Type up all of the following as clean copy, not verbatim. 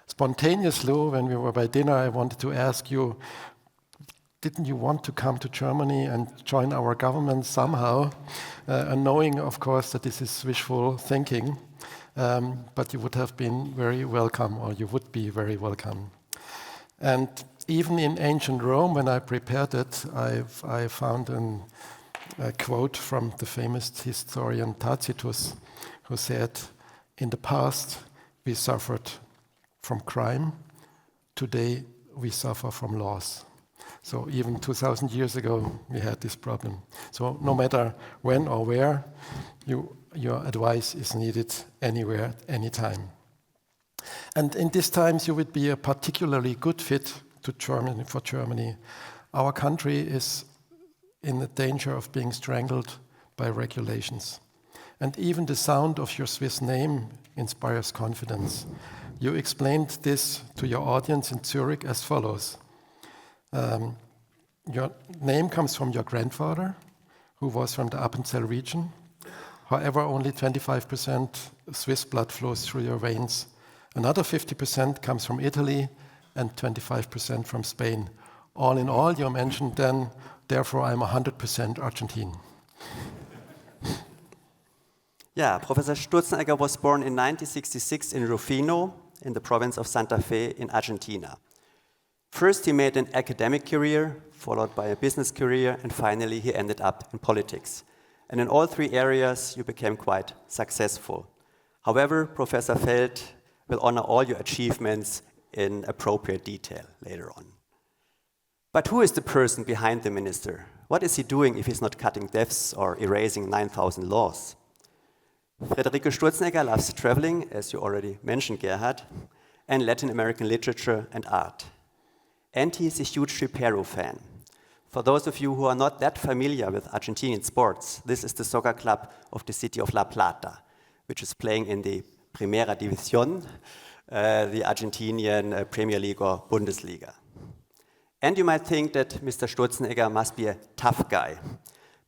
Spontaneously, when we were by dinner, I wanted to ask you, didn't you want to come to Germany and join our government somehow? And knowing, of course, that this is wishful thinking, but you would have been very welcome, or you would be very welcome. And even in ancient Rome, when I prepared it, I found a quote from the famous historian Tacitus, who said, "In the past, we suffered from crime. Today, we suffer from loss." So even 2,000 years ago, we had this problem. So no matter when or where, your advice is needed anywhere, at any time. And in these times, you would be a particularly good fit for Germany. Our country is in the danger of being strangled by regulations. And even the sound of your Swiss name inspires confidence. You explained this to your audience in Zurich as follows. Your name comes from your grandfather, who was from the Appenzell region. However, only 25% Swiss blood flows through your veins. Another 50% comes from Italy and 25% from Spain. All in all, you mentioned then, therefore I'm 100% Argentine. Yeah, Professor Sturzenegger was born in 1966 in Rufino, in the province of Santa Fe in Argentina. First, he made an academic career, followed by a business career, and finally he ended up in politics. And in all three areas, you became quite successful. However, Professor Feld will honor all your achievements in appropriate detail later on. But who is the person behind the minister? What is he doing if he's not cutting deaths or erasing 9,000 laws? Federico Sturzenegger loves traveling, as you already mentioned, Gerhard, and Latin American literature and art. And he's a huge Tripero fan. For those of you who are not that familiar with Argentinian sports, this is the soccer club of the city of La Plata, which is playing in the Primera División, the Argentinian Premier League or Bundesliga. And you might think that Mr. Sturzenegger must be a tough guy,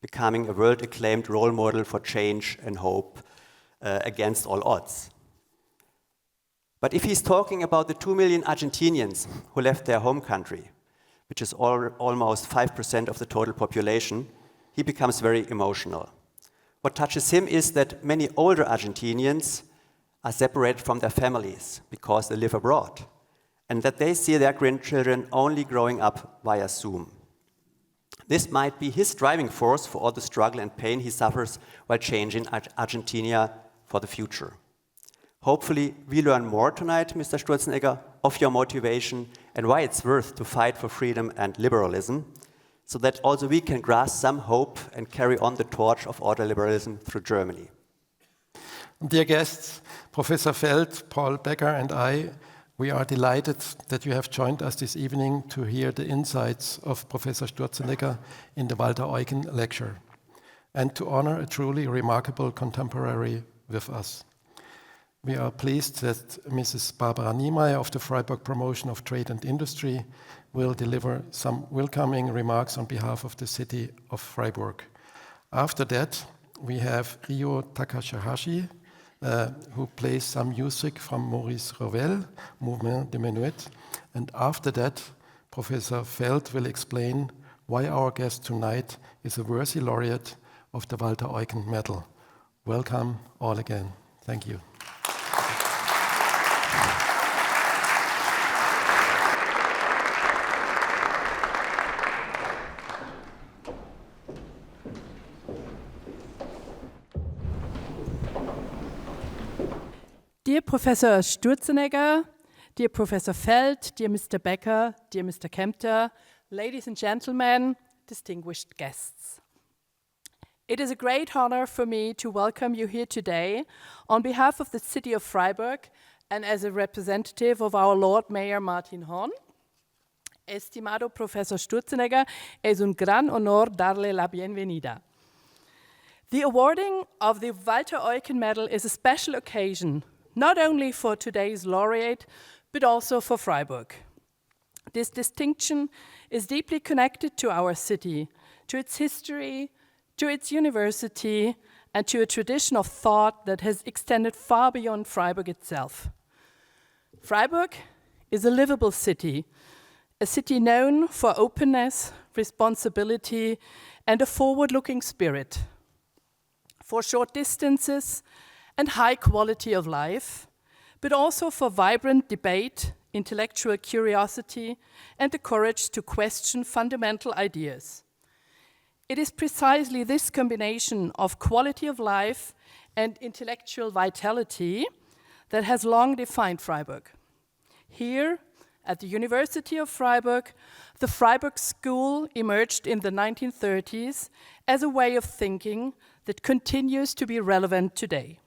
becoming a world-acclaimed role model for change and hope against all odds. But if he's talking about the 2 million Argentinians who left their home country, which is almost 5% of the total population, he becomes very emotional. What touches him is that many older Argentinians are separated from their families because they live abroad, and that they see their grandchildren only growing up via Zoom. This might be his driving force for all the struggle and pain he suffers while changing Argentina for the future. Hopefully, we learn more tonight, Mr. Sturzenegger, of your motivation and why it's worth to fight for freedom and liberalism, so that also we can grasp some hope and carry on the torch of order liberalism through Germany. Dear guests, Professor Feld, Paul Becker, and I, we are delighted that you have joined us this evening to hear the insights of Professor Sturzenegger in the Walter-Eucken lecture, and to honor a truly remarkable contemporary with us. We are pleased that Mrs. Barbara Niemeyer of the Freiburg Promotion of Trade and Industry will deliver some welcoming remarks on behalf of the city of Freiburg. After that, we have Ryo Takahashi, who plays some music from Maurice Ravel, Mouvement de Menuet. And after that, Professor Feld will explain why our guest tonight is a worthy laureate of the Walter-Eucken Medal. Welcome all again. Thank you. Dear Professor Sturzenegger, dear Professor Feld, dear Mr. Becker, dear Mr. Kempter, ladies and gentlemen, distinguished guests. It is a great honor for me to welcome you here today on behalf of the city of Freiburg and as a representative of our Lord Mayor Martin Hahn. Estimado Professor Sturzenegger, es un gran honor darle la bienvenida. The awarding of the Walter-Eucken Medal is a special occasion, not only for today's laureate, but also for Freiburg. This distinction is deeply connected to our city, to its history, to its university, and to a tradition of thought that has extended far beyond Freiburg itself. Freiburg is a livable city, a city known for openness, responsibility, and a forward-looking spirit, for short distances and high quality of life, but also for vibrant debate, intellectual curiosity, and the courage to question fundamental ideas. It is precisely this combination of quality of life and intellectual vitality that has long defined Freiburg. Here, at the University of Freiburg, the Freiburg School emerged in the 1930s as a way of thinking that continues to be relevant today.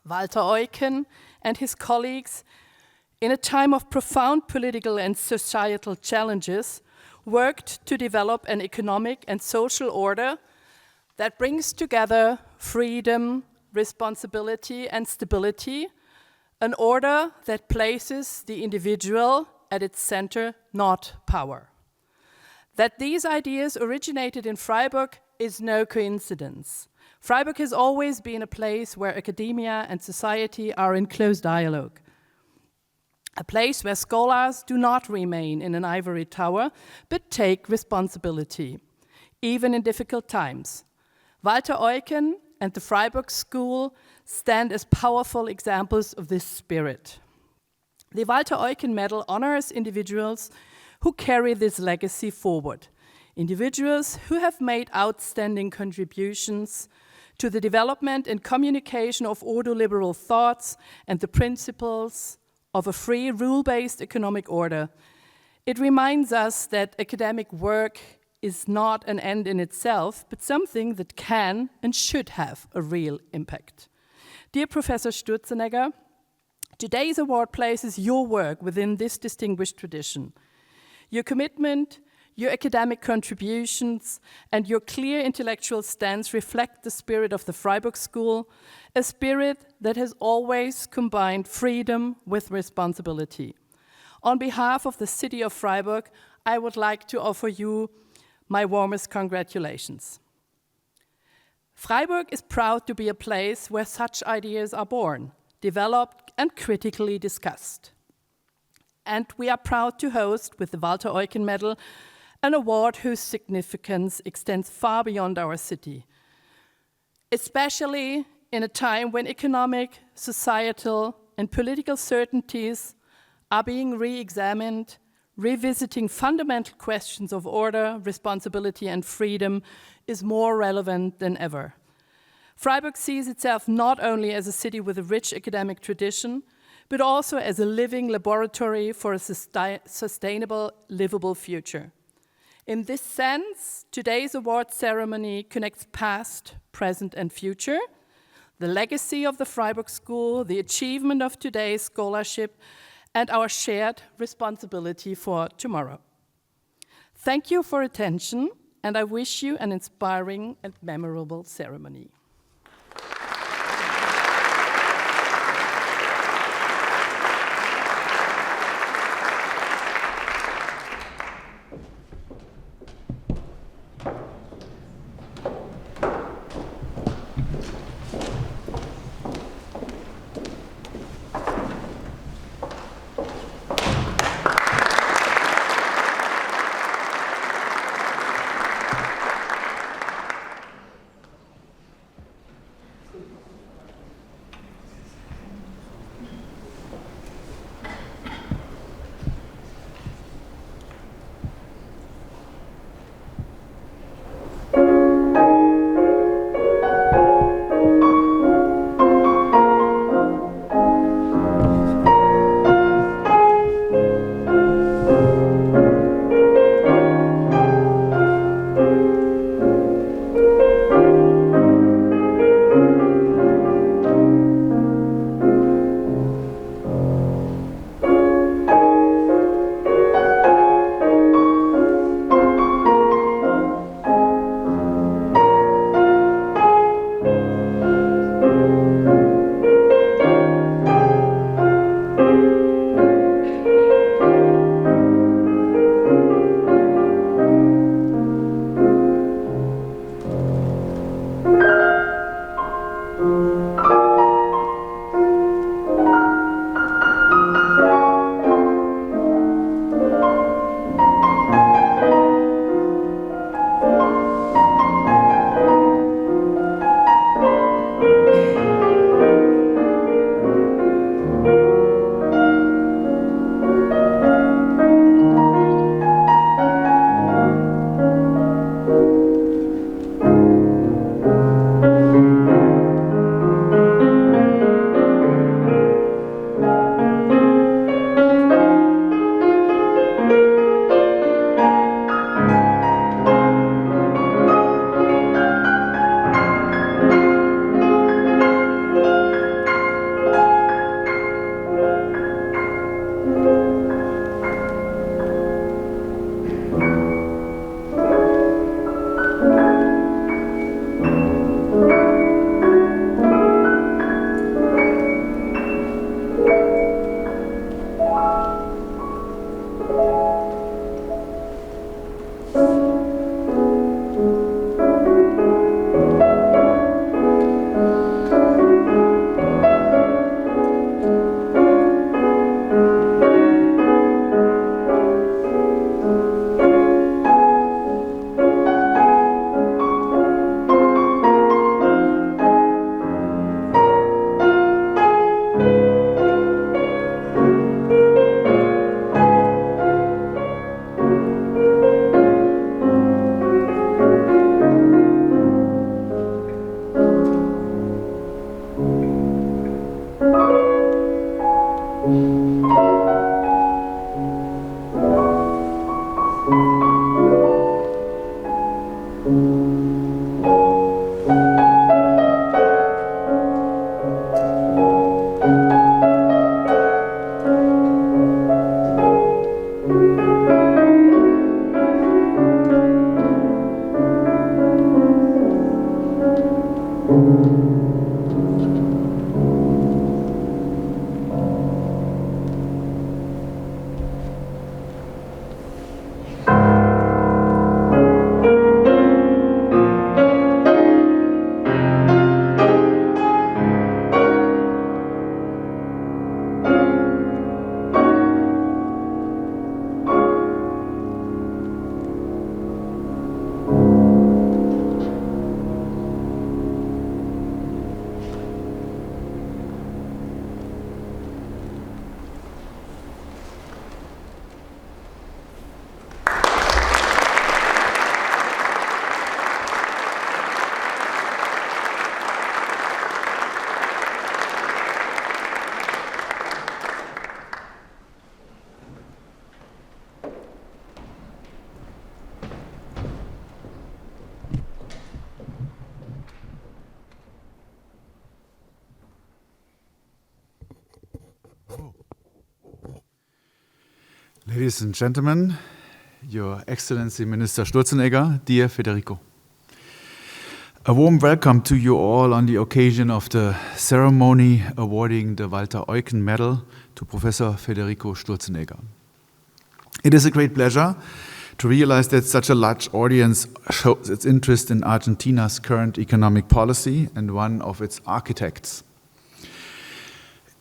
Walter Eucken and his colleagues, in a time of profound political and societal challenges, worked to develop an economic and social order that brings together freedom, responsibility, and stability, an order that places the individual at its center, not power. That these ideas originated in Freiburg is no coincidence. Freiburg has always been a place where academia and society are in close dialogue. A place where scholars do not remain in an ivory tower, but take responsibility, even in difficult times. Walter Eucken and the Freiburg School stand as powerful examples of this spirit. The Walter-Eucken Medal honors individuals who carry this legacy forward, individuals who have made outstanding contributions to the development and communication of ordoliberal thoughts and the principles of a free, rule-based economic order. It reminds us that academic work is not an end in itself, but something that can and should have a real impact. Dear Professor Sturzenegger, today's award places your work within this distinguished tradition. Your commitment, your academic contributions, and your clear intellectual stance reflect the spirit of the Freiburg School, a spirit that has always combined freedom with responsibility. On behalf of the city of Freiburg, I would like to offer you my warmest congratulations. Freiburg is proud to be a place where such ideas are born, developed, and critically discussed. And we are proud to host, with the Walter-Eucken Medal, an award whose significance extends far beyond our city, especially in a time when economic, societal, and political certainties are being re-examined. Revisiting fundamental questions of order, responsibility, and freedom is more relevant than ever. Freiburg sees itself not only as a city with a rich academic tradition, but also as a living laboratory for a sustainable, livable future. In this sense, today's award ceremony connects past, present, and future, the legacy of the Freiburg School, the achievement of today's scholarship, and our shared responsibility for tomorrow. Thank you for attention, and I wish you an inspiring and memorable ceremony. Ladies and gentlemen, Your Excellency Minister Sturzenegger, dear Federico. A warm welcome to you all on the occasion of the ceremony awarding the Walter-Eucken-Medal to Professor Federico Sturzenegger. It is a great pleasure to realize that such a large audience shows its interest in Argentina's current economic policy and one of its architects.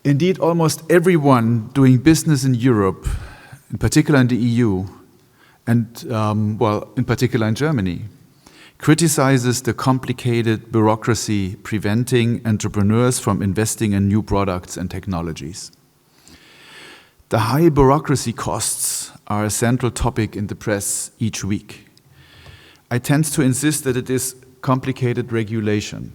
Indeed, almost everyone doing business in Europe, in particular in the EU, and in particular in Germany, criticizes the complicated bureaucracy preventing entrepreneurs from investing in new products and technologies. The high bureaucracy costs are a central topic in the press each week. I tend to insist that it is complicated regulation,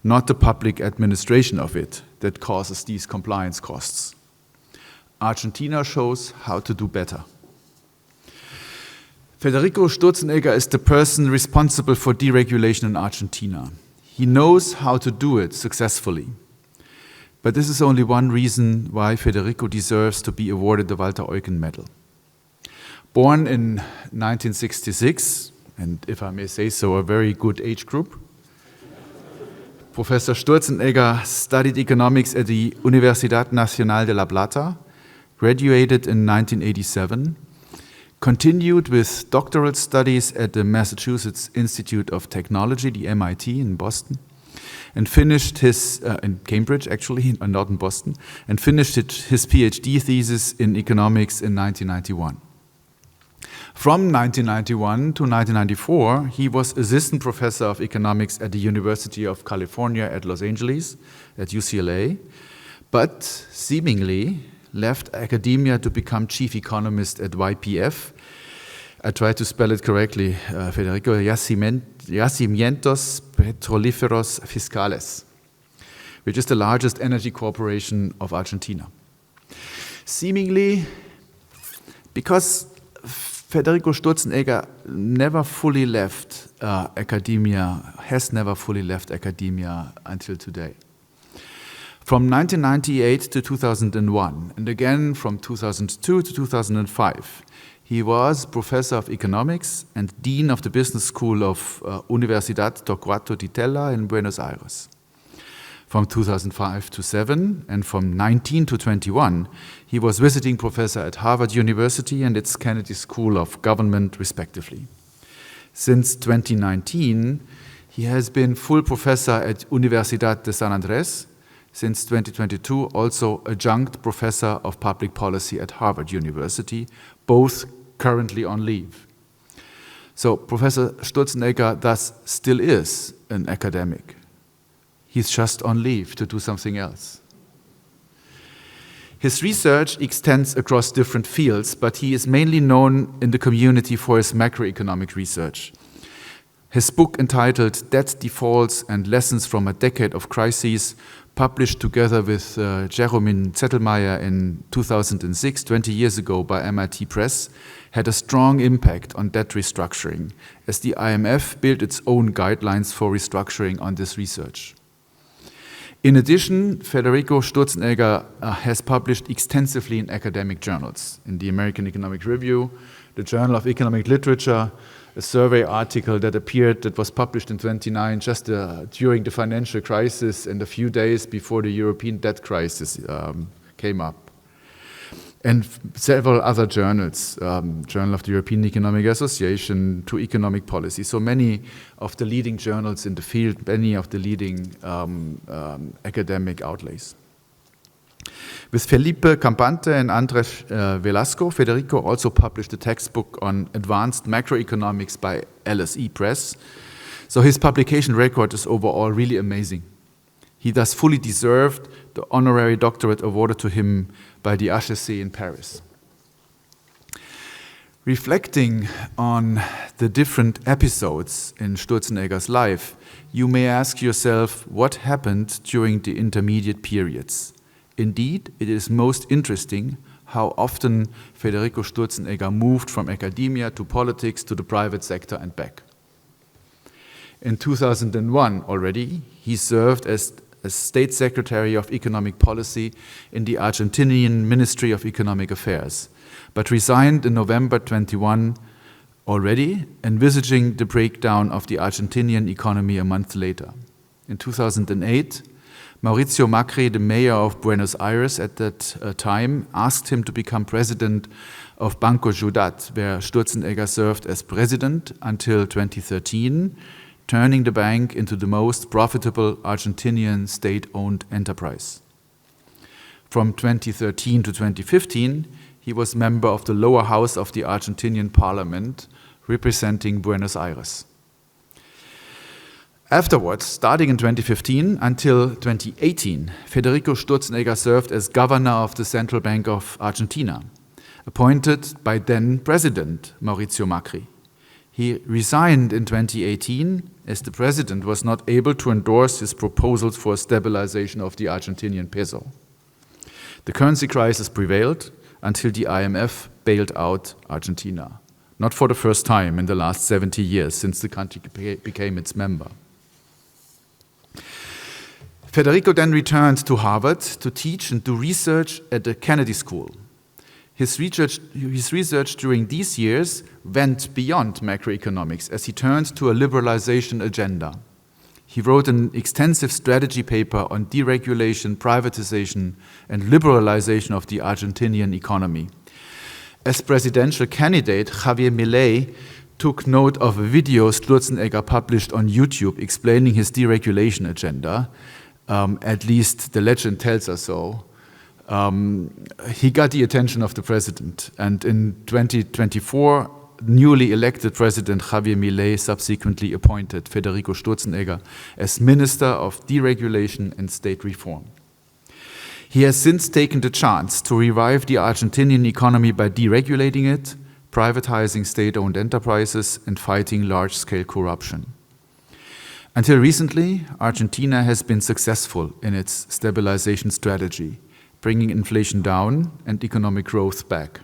not the public administration of it, that causes these compliance costs. Argentina shows how to do better. Federico Sturzenegger is the person responsible for deregulation in Argentina. He knows how to do it successfully. But this is only one reason why Federico deserves to be awarded the Walter-Eucken-Medal. Born in 1966, and if I may say so, a very good age group, Professor Sturzenegger studied economics at the Universidad Nacional de La Plata, graduated in 1987, continued with doctoral studies at the Massachusetts Institute of Technology, the MIT in Boston, and finished his, in Cambridge actually, not in Boston, and finished his PhD thesis in economics in 1991. From 1991 to 1994, he was assistant professor of economics at the University of California at Los Angeles, at UCLA, but seemingly left academia to become chief economist at YPF. I tried to spell it correctly, Federico, Yacimientos Petrolíferos Fiscales, which is the largest energy corporation of Argentina. Seemingly, because Federico Sturzenegger never fully left academia, has never fully left academia until today. From 1998 to 2001, and again from 2002 to 2005, he was professor of economics and dean of the business school of Universidad Torcuato Di Tella in Buenos Aires. From 2005 to 7 and from 19 to 21, he was visiting professor at Harvard University and its Kennedy School of Government, respectively. Since 2019, he has been full professor at Universidad de San Andrés. Since 2022, also adjunct professor of public policy at Harvard University, both currently on leave. So Professor Sturzenegger thus still is an academic. He's just on leave to do something else. His research extends across different fields, but he is mainly known in the community for his macroeconomic research. His book entitled Debt Defaults and Lessons from a Decade of Crises, published together with Jerome Zettelmeier in 2006, 20 years ago by MIT Press, had a strong impact on debt restructuring, as the IMF built its own guidelines for restructuring on this research. In addition, Federico Sturzenegger has published extensively in academic journals, in the American Economic Review, the Journal of Economic Literature, a survey article that appeared that was published in 29 just during the financial crisis and a few days before the European debt crisis came up. And several other journals, Journal of the European Economic Association, to Economic Policy. So many of the leading journals in the field, many of the leading academic outlays. With Felipe Campante and Andres Velasco, Federico also published a textbook on advanced macroeconomics by LSE Press. So his publication record is overall really amazing. He thus fully deserved the honorary doctorate awarded to him by the HEC in Paris. Reflecting on the different episodes in Sturzenegger's life, you may ask yourself what happened during the intermediate periods. Indeed, it is most interesting how often Federico Sturzenegger moved from academia to politics to the private sector and back. In 2001 already, he served as State Secretary of Economic Policy in the Argentinian Ministry of Economic Affairs. but resigned in November 21 already, envisaging the breakdown of the Argentinian economy a month later. In 2008, Mauricio Macri, the mayor of Buenos Aires at that time, asked him to become president of Banco Ciudad, where Sturzenegger served as president until 2013, turning the bank into the most profitable Argentinian state-owned enterprise. From 2013 to 2015, he was member of the lower house of the Argentinian parliament, representing Buenos Aires. Afterwards, starting in 2015 until 2018, Federico Sturzenegger served as governor of the Central Bank of Argentina, appointed by then President Mauricio Macri. He resigned in 2018 as the president was not able to endorse his proposals for stabilization of the Argentinian peso. The currency crisis prevailed until the IMF bailed out Argentina, not for the first time in the last 70 years since the country became its member. Federico then returned to Harvard to teach and do research at the Kennedy School. His research during these years went beyond macroeconomics as he turned to a liberalization agenda. He wrote an extensive strategy paper on deregulation, privatization, and liberalization of the Argentinian economy. As presidential candidate, Javier Milei took note of a video Sturzenegger published on YouTube explaining his deregulation agenda. At least the legend tells us so. He got the attention of the president, and in 2024, newly elected President Javier Milei subsequently appointed Federico Sturzenegger as Minister of Deregulation and State Reform. He has since taken the chance to revive the Argentinian economy by deregulating it, privatizing state-owned enterprises, and fighting large-scale corruption. Until recently, Argentina has been successful in its stabilization strategy, bringing inflation down and economic growth back.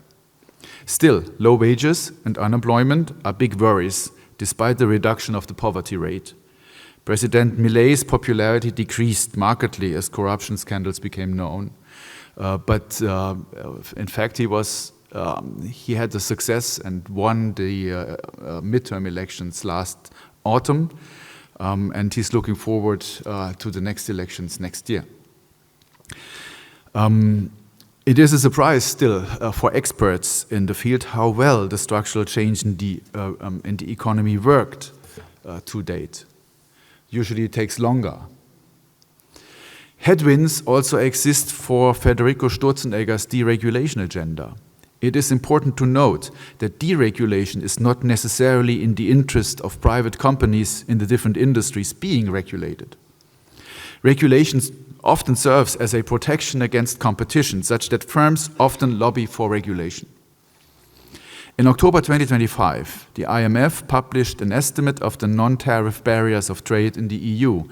Still, low wages and unemployment are big worries, despite the reduction of the poverty rate. President Milei's popularity decreased markedly as corruption scandals became known, but in fact he had the success and won the midterm elections last autumn. And he's looking forward to the next elections next year. It is a surprise still for experts in the field how well the structural change in the economy worked to date. Usually it takes longer. Headwinds also exist for Federico Sturzenegger's deregulation agenda. It is important to note that deregulation is not necessarily in the interest of private companies in the different industries being regulated. Regulation often serves as a protection against competition, such that firms often lobby for regulation. In October 2025, the IMF published an estimate of the non-tariff barriers of trade in the EU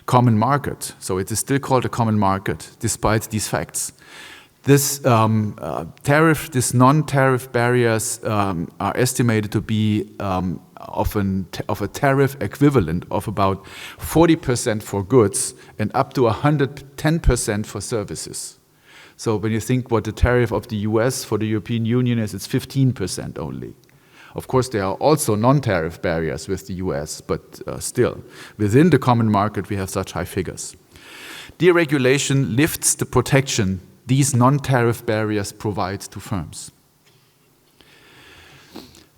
common market. So it is still called a common market, despite these facts. This non-tariff barriers are estimated to be of a tariff equivalent of about 40% for goods and up to 110% for services. So when you think what the tariff of the US for the European Union is, it's 15% only. Of course, there are also non-tariff barriers with the US, but still, within the common market, we have such high figures. Deregulation lifts the protection these non-tariff barriers provide to firms.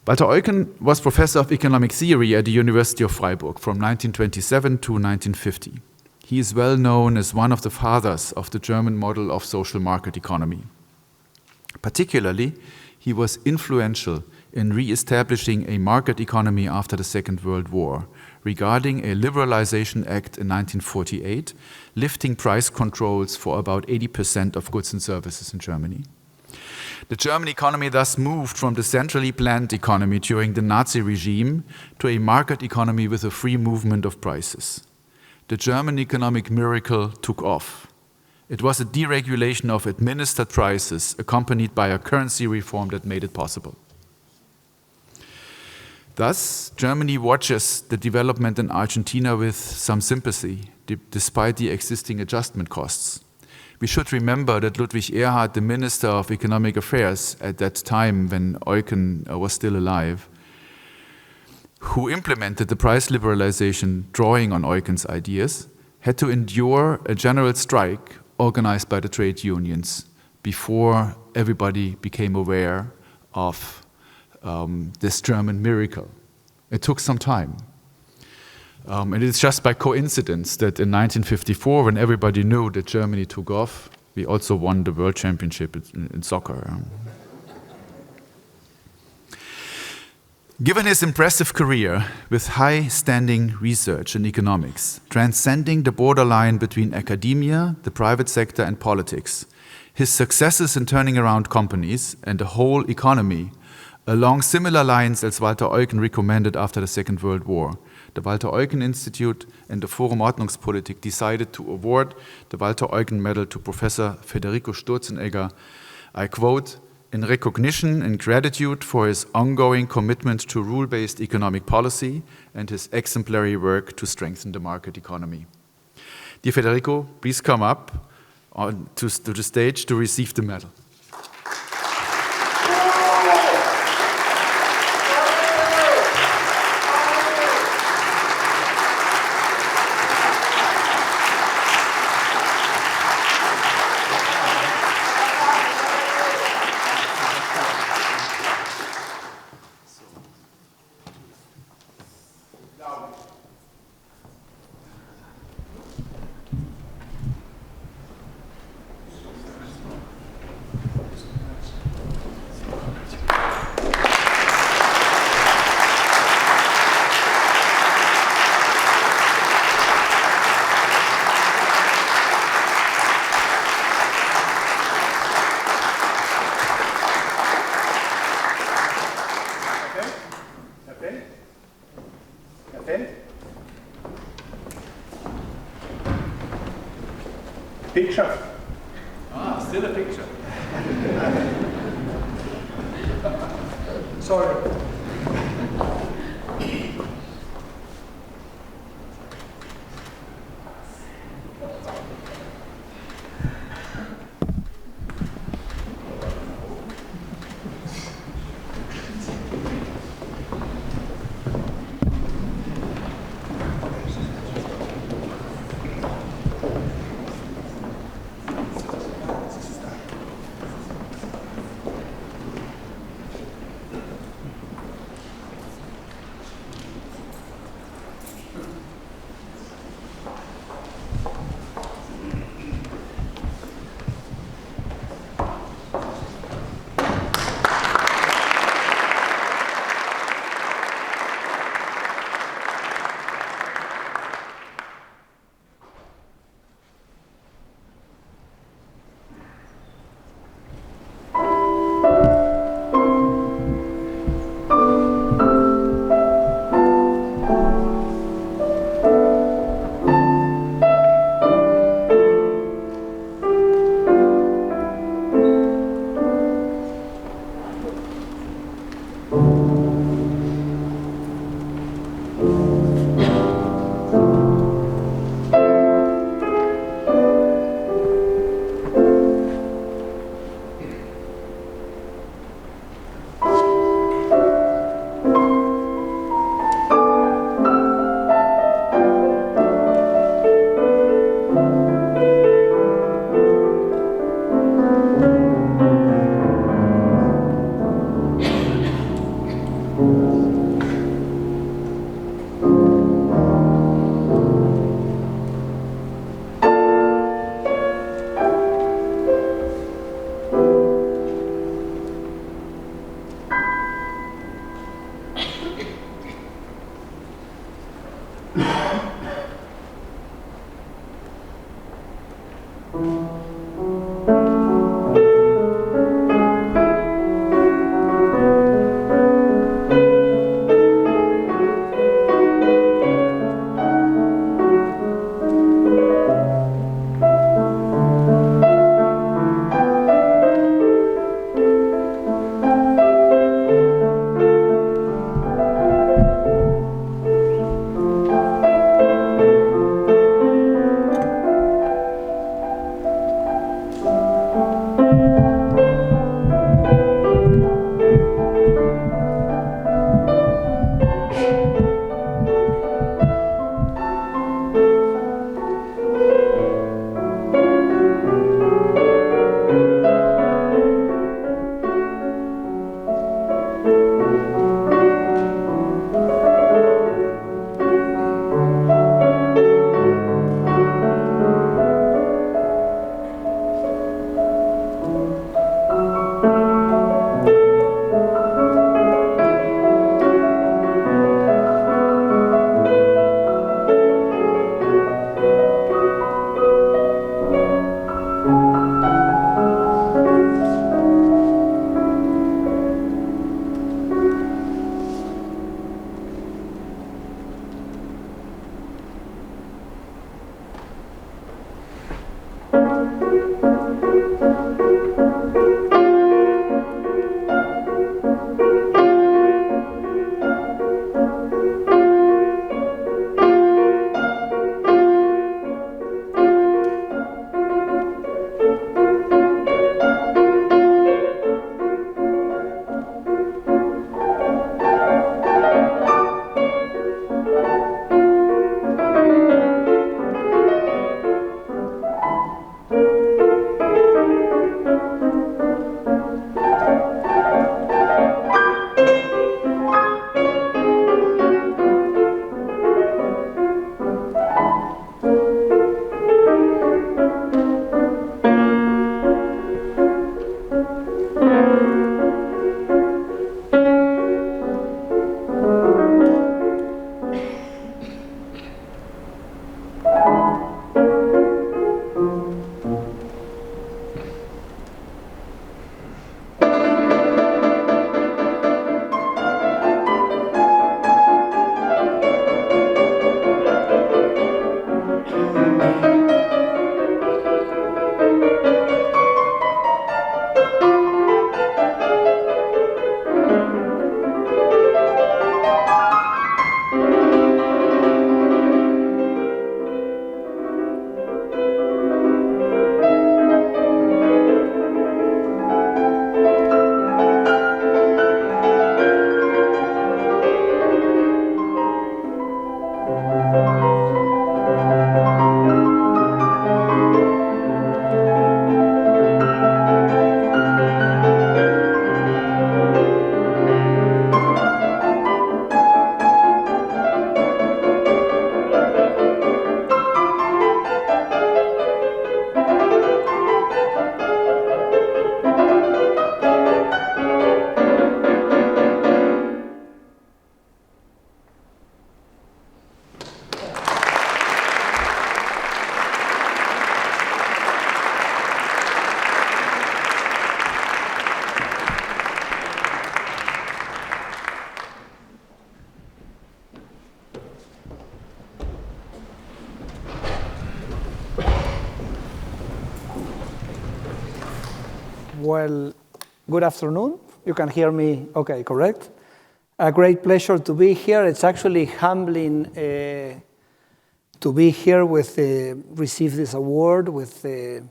Walter Eucken was professor of economic theory at the University of Freiburg from 1927 to 1950. He is well known as one of the fathers of the German model of social market economy. Particularly, he was influential in re-establishing a market economy after the Second World War, regarding a Liberalization Act in 1948, lifting price controls for about 80% of goods and services in Germany. The German economy thus moved from the centrally planned economy during the Nazi regime to a market economy with a free movement of prices. The German economic miracle took off. It was a deregulation of administered prices accompanied by a currency reform that made it possible. Thus, Germany watches the development in Argentina with some sympathy, despite the existing adjustment costs. We should remember that Ludwig Erhard, the Minister of Economic Affairs at that time when Eucken was still alive, who implemented the price liberalization drawing on Eucken's ideas, had to endure a general strike organized by the trade unions before everybody became aware of this German miracle. It took some time. And it's just by coincidence that in 1954, when everybody knew that Germany took off, we also won the World Championship in soccer. Given his impressive career with high-standing research in economics, transcending the borderline between academia, the private sector, and politics, his successes in turning around companies and the whole economy along similar lines as Walter Eucken recommended after the Second World War, the Walter Eucken Institut and the Forum Ordnungspolitik decided to award the Walter-Eucken-Medaille to Professor Federico Sturzenegger, I quote, "in recognition and gratitude for his ongoing commitment to rule-based economic policy and his exemplary work to strengthen the market economy." Dear Federico, please come up to the stage to receive the medal. Picture. Still a picture. Sorry. Well, good afternoon. You can hear me okay, correct? A great pleasure to be here. It's actually humbling to be here with receive this award with the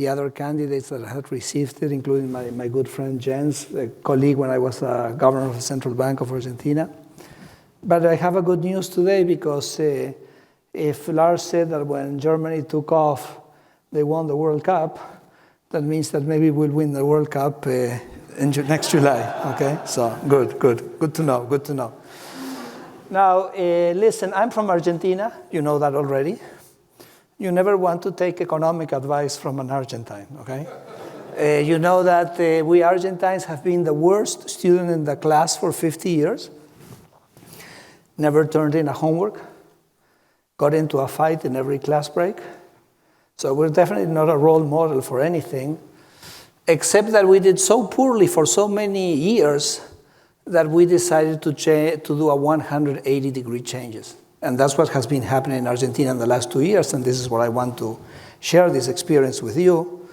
other candidates that had received it, including my good friend Jens, a colleague when I was governor of the Central Bank of Argentina. But I have a good news today because if Lars said that when Germany took off, they won the World Cup, that means that maybe we'll win the World Cup next July, okay? So good to know. Now, listen, I'm from Argentina, you know that already. You never want to take economic advice from an Argentine, okay? You know that we Argentines have been the worst student in the class for 50 years. Never turned in a homework. Got into a fight in every class break. So we're definitely not a role model for anything, except that we did so poorly for so many years that we decided to do a 180-degree changes. And that's what has been happening in Argentina in the last 2 years, and this is what I want to share this experience with you.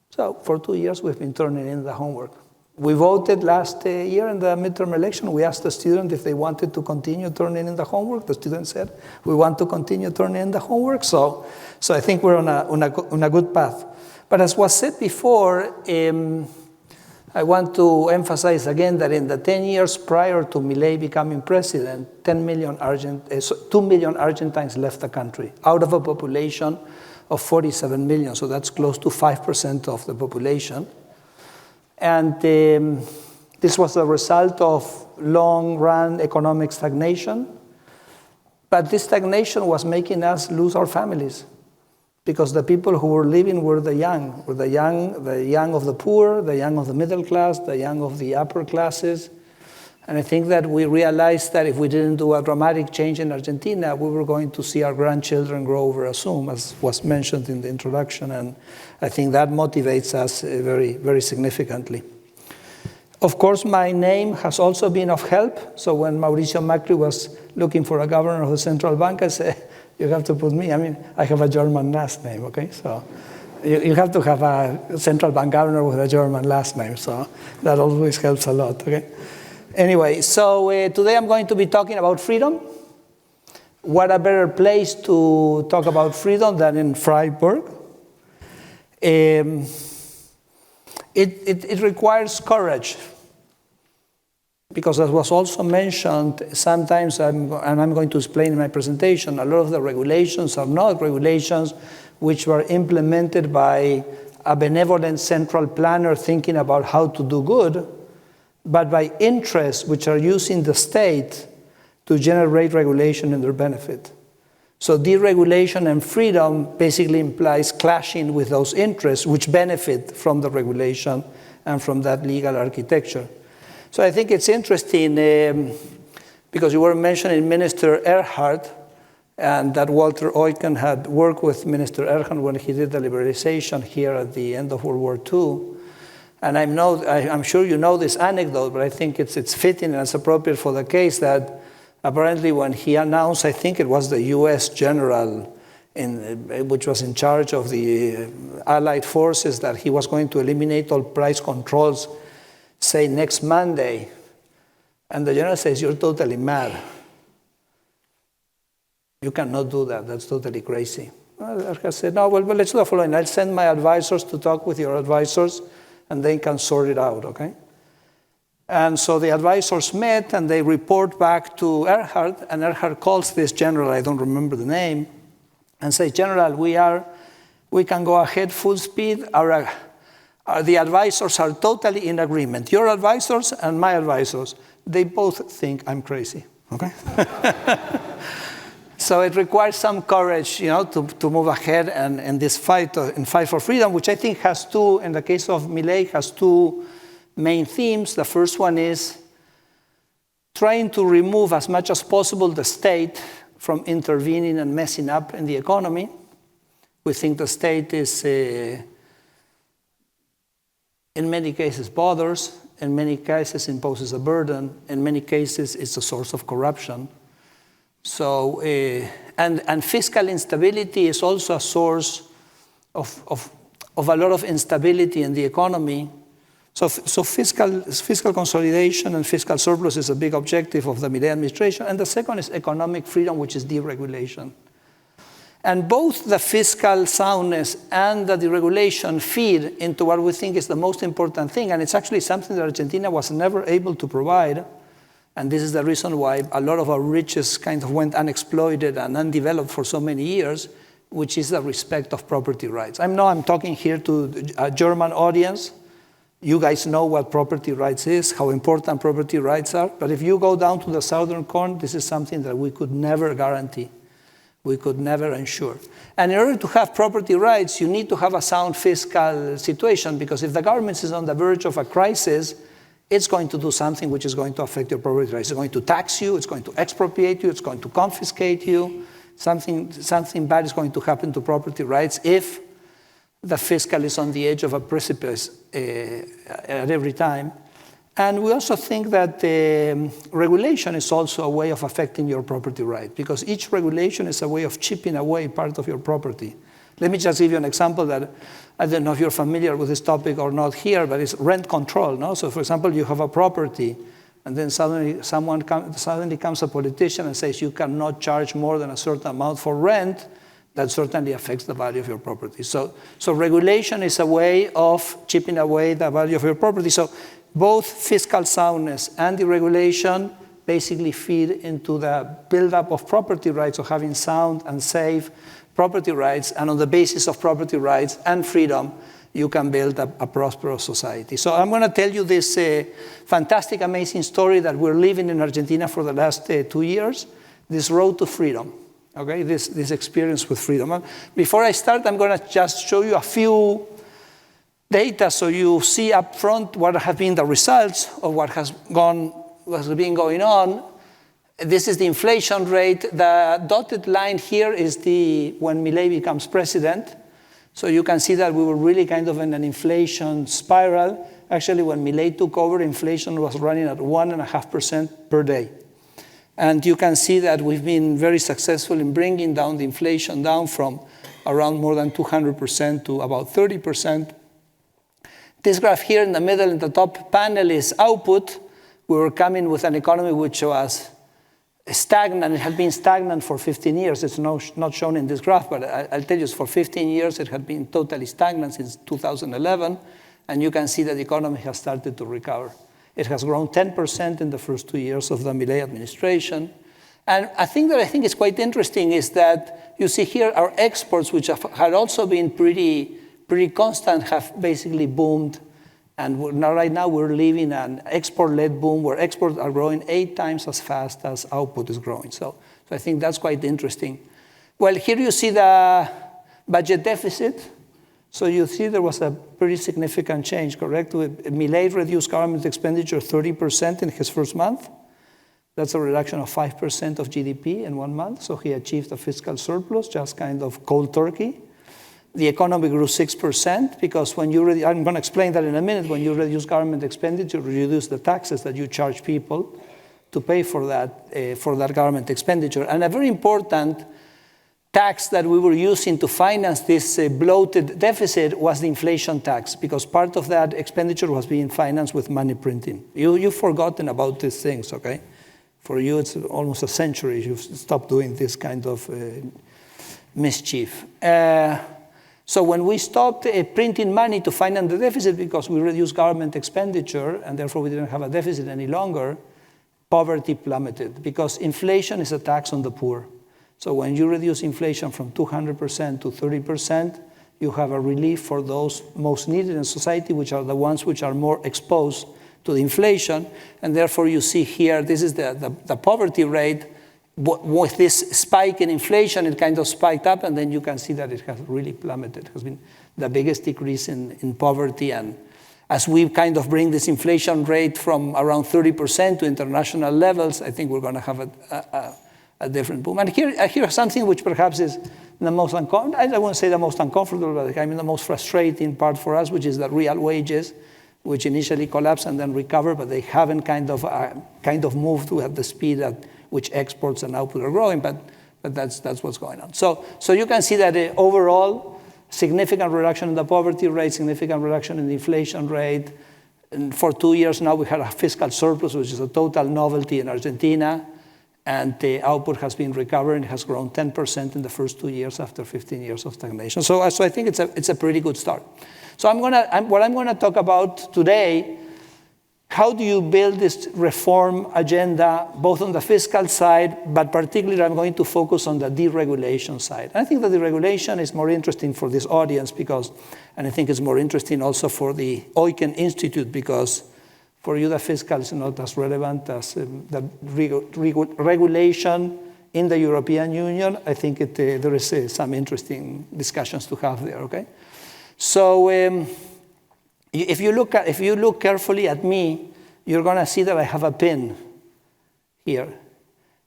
So for 2 years, we've been turning in the homework. We voted last year in the midterm election. We asked the student if they wanted to continue turning in the homework. The student said, we want to continue turning in the homework. So I think we're on a good path. But as was said before, I want to emphasize again that in the 10 years prior to Milei becoming president, 2 million Argentines left the country out of a population of 47 million. So that's close to 5% of the population. And this was a result of long-run economic stagnation. But this stagnation was making us lose our families because the people who were leaving were the young of the poor, the young of the middle class, the young of the upper classes. And I think that we realized that if we didn't do a dramatic change in Argentina, we were going to see our grandchildren grow over assume, as was mentioned in the introduction. And I think that motivates us very, very significantly. Of course, my name has also been of help. So when Mauricio Macri was looking for a governor of the central bank, I said, you have to put me. I mean, I have a German last name, okay? So you have to have a central bank governor with a German last name. So that always helps a lot, okay? Anyway, so today I'm going to be talking about freedom. What a better place to talk about freedom than in Freiburg. It requires courage, because as was also mentioned, sometimes, and I'm going to explain in my presentation, a lot of the regulations are not regulations which were implemented by a benevolent central planner thinking about how to do good, but by interests which are using the state to generate regulation in their benefit. So deregulation and freedom basically implies clashing with those interests which benefit from the regulation and from that legal architecture. So I think it's interesting because you were mentioning Minister Erhard, and that Walter Eucken had worked with Minister Erhard when he did the liberalization here at the end of World War II. And I'm sure you know this anecdote, but I think it's fitting and it's appropriate for the case that apparently when he announced, I think it was the US general which was in charge of the Allied forces, that he was going to eliminate all price controls, say next Monday. And the general says, you're totally mad. You cannot do that, that's totally crazy. Well, I said, no, well, let's do the following. I'll send my advisors to talk with your advisors and they can sort it out, okay? And so the advisors met and they report back to Erhard, and Erhard calls this general, I don't remember the name, and say, General, we can go ahead full speed. The advisors are totally in agreement. Your advisors and my advisors, they both think I'm crazy, okay? So it requires some courage, to move ahead and in this fight for freedom, which I think has two, in the case of Milei, has two main themes. The first one is trying to remove as much as possible the state from intervening and messing up in the economy. We think the state is, in many cases, bothers, in many cases imposes a burden, in many cases it's a source of corruption. So, and fiscal instability is also a source of a lot of instability in the economy. So fiscal consolidation and fiscal surplus is a big objective of the Milei administration. And the second is economic freedom, which is deregulation. And both the fiscal soundness and the deregulation feed into what we think is the most important thing. And it's actually something that Argentina was never able to provide. And this is the reason why a lot of our riches kind of went unexploited and undeveloped for so many years, which is the respect of property rights. I know I'm talking here to a German audience. You guys know what property rights is, how important property rights are. But if you go down to the southern corner, this is something that we could never guarantee. We could never ensure. And in order to have property rights, you need to have a sound fiscal situation, because if the government is on the verge of a crisis, it's going to do something which is going to affect your property rights. It's going to tax you, it's going to expropriate you, it's going to confiscate you. Something bad is going to happen to property rights if the fiscal is on the edge of a precipice at every time. And we also think that regulation is also a way of affecting your property right, because each regulation is a way of chipping away part of your property. Let me just give you an example that I don't know if you're familiar with this topic or not here, but it's rent control. No? So for example, you have a property, and then suddenly comes a politician and says you cannot charge more than a certain amount for rent. That certainly affects the value of your property. So regulation is a way of chipping away the value of your property. So both fiscal soundness and deregulation basically feed into the buildup of property rights, of having sound and safe property rights. And on the basis of property rights and freedom, you can build a prosperous society. So I'm going to tell you this fantastic, amazing story that we're living in Argentina for the last 2 years, this road to freedom. Okay, this experience with freedom. Before I start, I'm going to just show you a few data so you see up front what have been the results of what has been going on. This is the inflation rate. The dotted line here is when Milei becomes president. So you can see that we were really kind of in an inflation spiral. Actually, when Milei took over, inflation was running at 1.5% per day. And you can see that we've been very successful in bringing down the inflation down from around more than 200% to about 30%. This graph here in the middle, in the top panel, is output. We were coming with an economy which was stagnant. It had been stagnant for 15 years. It's not shown in this graph, but I'll tell you, for 15 years, it had been totally stagnant since 2011. And you can see that the economy has started to recover. It has grown 10% in the first 2 years of the Milei administration. And I think is quite interesting is that you see here our exports, which had also been pretty constant, have basically boomed. And right now we're living an export-led boom where exports are growing 8 times as fast as output is growing. So I think that's quite interesting. Well, here you see the budget deficit. So you see there was a pretty significant change, correct? Milei reduced government expenditure 30% in his first month. That's a reduction of 5% of GDP in 1 month. So he achieved a fiscal surplus, just kind of cold turkey. The economy grew 6% because when you I'm going to explain that in a minute. When you reduce government expenditure, you reduce the taxes that you charge people to pay for that government expenditure. And a very important tax that we were using to finance this bloated deficit was the inflation tax, because part of that expenditure was being financed with money printing. You've forgotten about these things, okay? For you, it's almost a century you've stopped doing this kind of mischief. So when we stopped printing money to finance the deficit because we reduced government expenditure and therefore we didn't have a deficit any longer, poverty plummeted because inflation is a tax on the poor. So when you reduce inflation from 200% to 30%, you have a relief for those most needed in society, which are the ones which are more exposed to the inflation. And therefore you see here, this is the poverty rate. With this spike in inflation, it kind of spiked up, and then you can see that it has really plummeted. It has been the biggest decrease in poverty. And as we kind of bring this inflation rate from around 30% to international levels, I think we're going to have a different boom. And here's something which perhaps is the most uncomfortable, I won't say the most uncomfortable, but I mean the most frustrating part for us, which is the real wages, which initially collapsed and then recovered, but they haven't kind of moved at the speed at which exports and output are growing, but that's what's going on. So you can see that overall, significant reduction in the poverty rate, significant reduction in the inflation rate. And for 2 years now, we had a fiscal surplus, which is a total novelty in Argentina. And the output has been recovering. It has grown 10% in the first 2 years after 15 years of stagnation. So I think it's a pretty good start. So what I'm going to talk about today, how do you build this reform agenda, both on the fiscal side, but particularly I'm going to focus on the deregulation side. And I think the deregulation is more interesting for this audience and I think it's more interesting also for the Eucken Institute, because for you the fiscal is not as relevant as the regulation in the European Union. I think there is some interesting discussions to have there, okay? So if you look carefully at me, you're going to see that I have a pin here.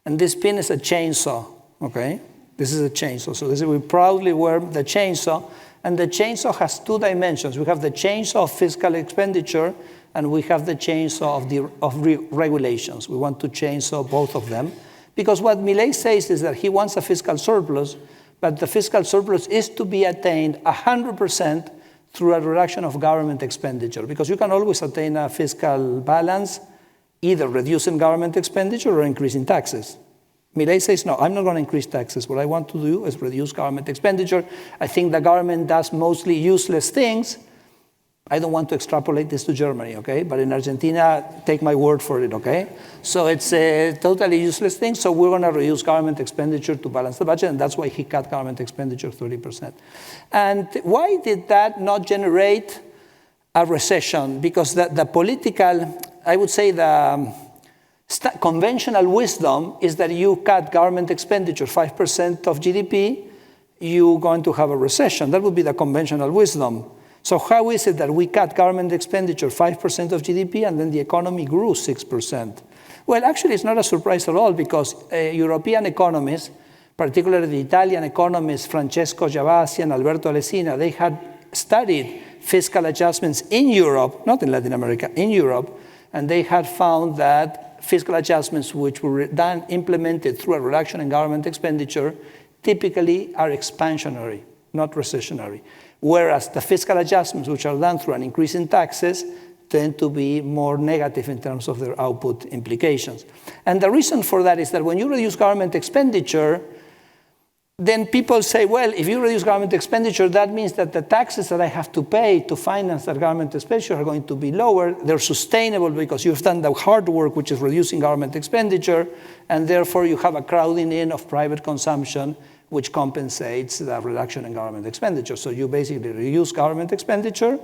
And this pin is a chainsaw, okay? This is a chainsaw. So we proudly wear the chainsaw. And the chainsaw has 2 dimensions. We have the chainsaw of fiscal expenditure, and we have the chainsaw of regulations. We want to chainsaw both of them. Because what Milei says is that he wants a fiscal surplus, but the fiscal surplus is to be attained 100% through a reduction of government expenditure, because you can always attain a fiscal balance either reducing government expenditure or increasing taxes. Milei says, no, I'm not going to increase taxes. What I want to do is reduce government expenditure. I think the government does mostly useless things. I don't want to extrapolate this to Germany, okay? But in Argentina, take my word for it, okay? So it's a totally useless thing. So we're going to reduce government expenditure to balance the budget, and that's why he cut government expenditure 30%. And why did that not generate a recession? Because the political, I would say the conventional wisdom is that you cut government expenditure 5% of GDP, you're going to have a recession. That would be the conventional wisdom. So how is it that we cut government expenditure 5% of GDP and then the economy grew 6%? Well, actually, it's not a surprise at all, because European economists, particularly the Italian economists Francesco Giavazzi and Alberto Alesina, they had studied fiscal adjustments in Europe, not in Latin America, in Europe, and they had found that fiscal adjustments which were implemented through a reduction in government expenditure typically are expansionary, not recessionary, whereas the fiscal adjustments which are done through an increase in taxes tend to be more negative in terms of their output implications. And the reason for that is that when you reduce government expenditure, then people say, well, if you reduce government expenditure, that means that the taxes that I have to pay to finance that government expenditure are going to be lower. They're sustainable because you've done the hard work, which is reducing government expenditure, and therefore you have a crowding in of private consumption, which compensates the reduction in government expenditure. So you basically reduce government expenditure,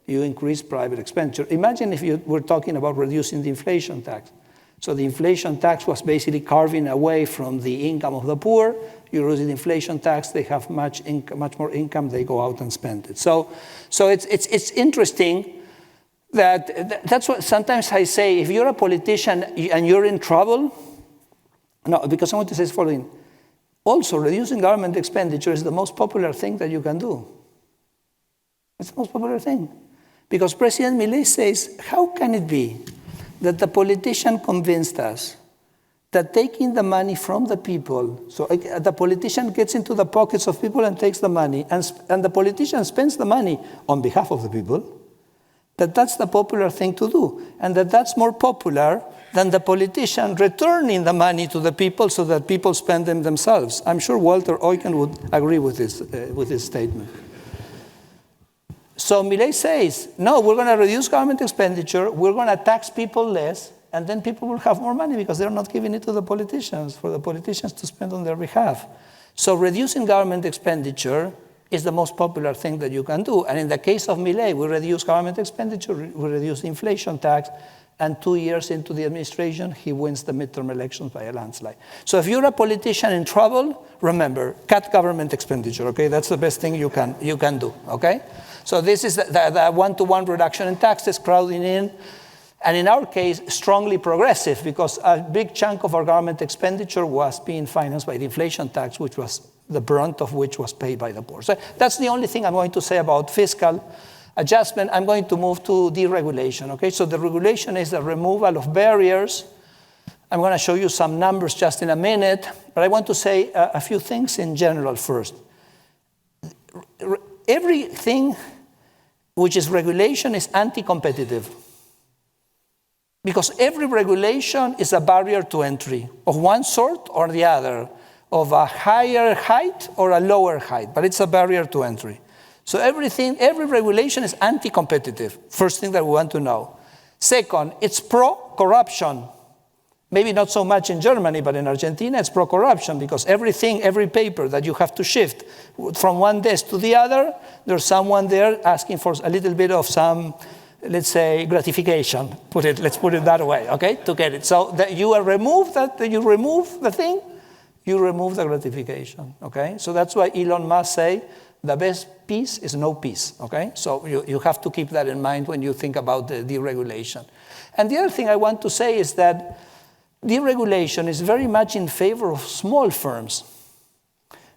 you increase private expenditure. Imagine if you were talking about reducing the inflation tax. So the inflation tax was basically carving away from the income of the poor. You reduce the inflation tax, they have much more income, they go out and spend it. So it's interesting that's what sometimes I say, if you're a politician and you're in trouble, no, because I want to say the following. Also, reducing government expenditure is the most popular thing that you can do. It's the most popular thing. Because President Milei says, how can it be that the politician convinced us that taking the money from the people, so the politician gets into the pockets of people and takes the money, and the politician spends the money on behalf of the people, that's the popular thing to do, and that's more popular than the politician returning the money to the people so that people spend them themselves. I'm sure Walter Eucken would agree with this statement. So Milei says, no, we're going to reduce government expenditure, we're going to tax people less, and then people will have more money because they're not giving it to the politicians, for the politicians to spend on their behalf. So reducing government expenditure is the most popular thing that you can do. And in the case of Milei, we reduce government expenditure, we reduce the inflation tax, and 2 years into the administration, he wins the midterm elections by a landslide. So if you're a politician in trouble, remember, cut government expenditure, okay? That's the best thing you can do, okay? So this is the one-to-one reduction in taxes, crowding in, and in our case, strongly progressive, because a big chunk of our government expenditure was being financed by the inflation tax, which was the brunt of which was paid by the poor. So that's the only thing I'm going to say about fiscal adjustment. I'm going to move to deregulation, okay? So the regulation is the removal of barriers. I'm going to show you some numbers just in a minute, but I want to say a few things in general first. Everything which is regulation is anti-competitive, because every regulation is a barrier to entry of one sort or the other, of a higher height or a lower height, but it's a barrier to entry. So every regulation is anti-competitive, first thing that we want to know. Second, it's pro-corruption. Maybe not so much in Germany, but in Argentina it's pro-corruption, because every paper that you have to shift from one desk to the other, there's someone there asking for a little bit of some, let's say, gratification. Let's put it that way, okay, to get it. So that you remove the thing, you remove the gratification, okay? So that's why Elon Musk say, the best peace is no peace, okay? So you have to keep that in mind when you think about the deregulation. And the other thing I want to say is that deregulation is very much in favor of small firms.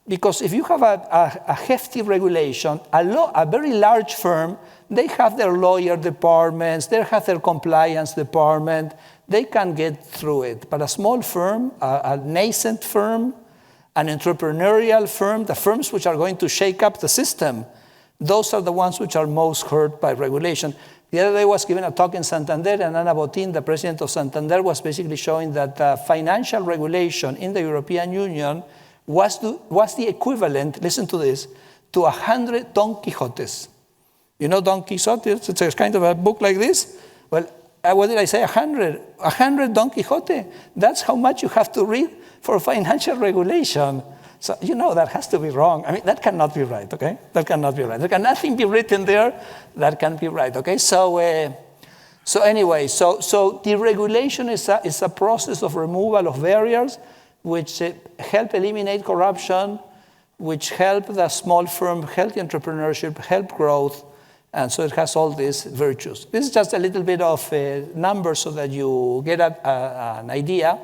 Because if you have a hefty regulation, a very large firm, they have their lawyer departments, they have their compliance department, they can get through it. But a small firm, a nascent firm, an entrepreneurial firm, the firms which are going to shake up the system, those are the ones which are most hurt by regulation. The other day I was giving a talk in Santander, and Ana Botín, the president of Santander, was basically showing that financial regulation in the European Union was the equivalent, listen to this, to 100 Don Quixotes. You know Don Quixote? It's a kind of a book like this. Well, what did I say? 100 Don Quixote. That's how much you have to read for financial regulation. So, you know, that has to be wrong. I mean, that cannot be right, okay? That cannot be right. There can nothing be written there that can be right, okay? So anyway, deregulation is a process of removal of barriers which help eliminate corruption, which help the small firm, help the entrepreneurship, help growth, and so it has all these virtues. This is just a little bit of numbers so that you get an idea.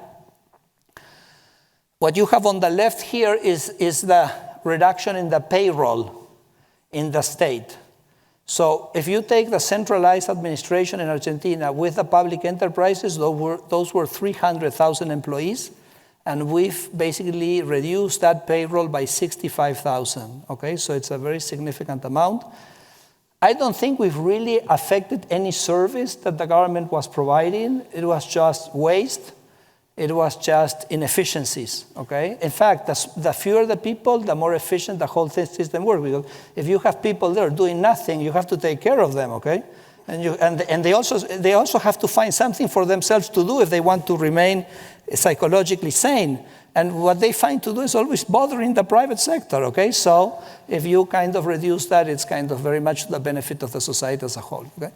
What you have on the left here is the reduction in the payroll in the state. So if you take the centralized administration in Argentina with the public enterprises, those were 300,000 employees, and we've basically reduced that payroll by 65,000, okay? So it's a very significant amount. I don't think we've really affected any service that the government was providing. It was just waste. It was just inefficiencies, okay? In fact, the fewer the people, the more efficient the whole system works. Because if you have people there doing nothing, you have to take care of them, okay? And they also have to find something for themselves to do if they want to remain psychologically sane. And what they find to do is always bothering the private sector, okay? So if you kind of reduce that, it's kind of very much the benefit of the society as a whole, okay?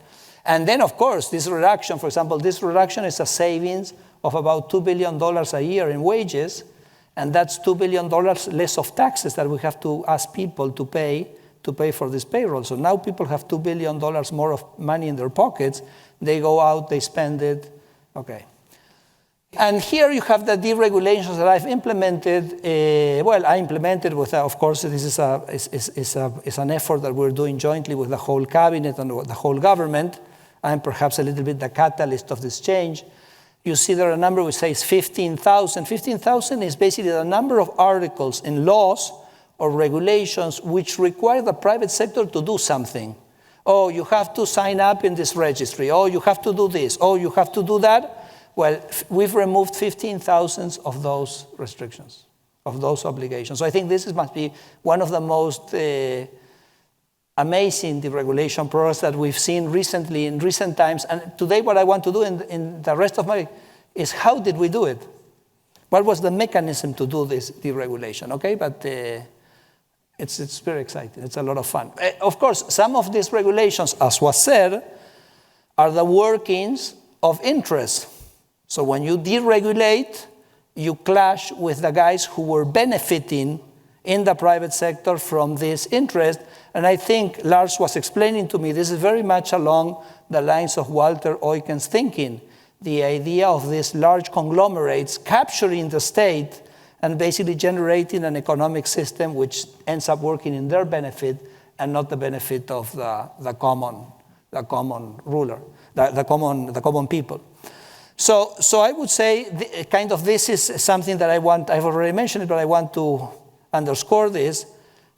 And then, of course, this reduction, for example, this reduction is a savings of about $2 billion a year in wages, and that's $2 billion less of taxes that we have to ask people to pay for this payroll. So now people have $2 billion more of money in their pockets. They go out, they spend it, okay. And here you have the deregulations that I've implemented. I implemented with, of course, this is an effort that we're doing jointly with the whole cabinet and the whole government. I'm perhaps a little bit the catalyst of this change. You see there a number which says 15,000. 15,000 is basically the number of articles in laws or regulations which require the private sector to do something. Oh, you have to sign up in this registry. Oh, you have to do this. Oh, you have to do that. Well, we've removed 15,000 of those restrictions, of those obligations. So I think this must be one of the most amazing deregulation progress that we've seen recently in recent times. And today what I want to do in the rest of my is how did we do it? What was the mechanism to do this deregulation, okay? But it's very exciting. It's a lot of fun. Of course, some of these regulations, as was said, are the workings of interest. So when you deregulate, you clash with the guys who were benefiting in the private sector from this interest. And I think Lars was explaining to me, this is very much along the lines of Walter-Eucken's thinking, the idea of these large conglomerates capturing the state and basically generating an economic system which ends up working in their benefit and not the benefit of the common ruler, the common people. So I would say this is something that I've already mentioned it, but I want to underscore this.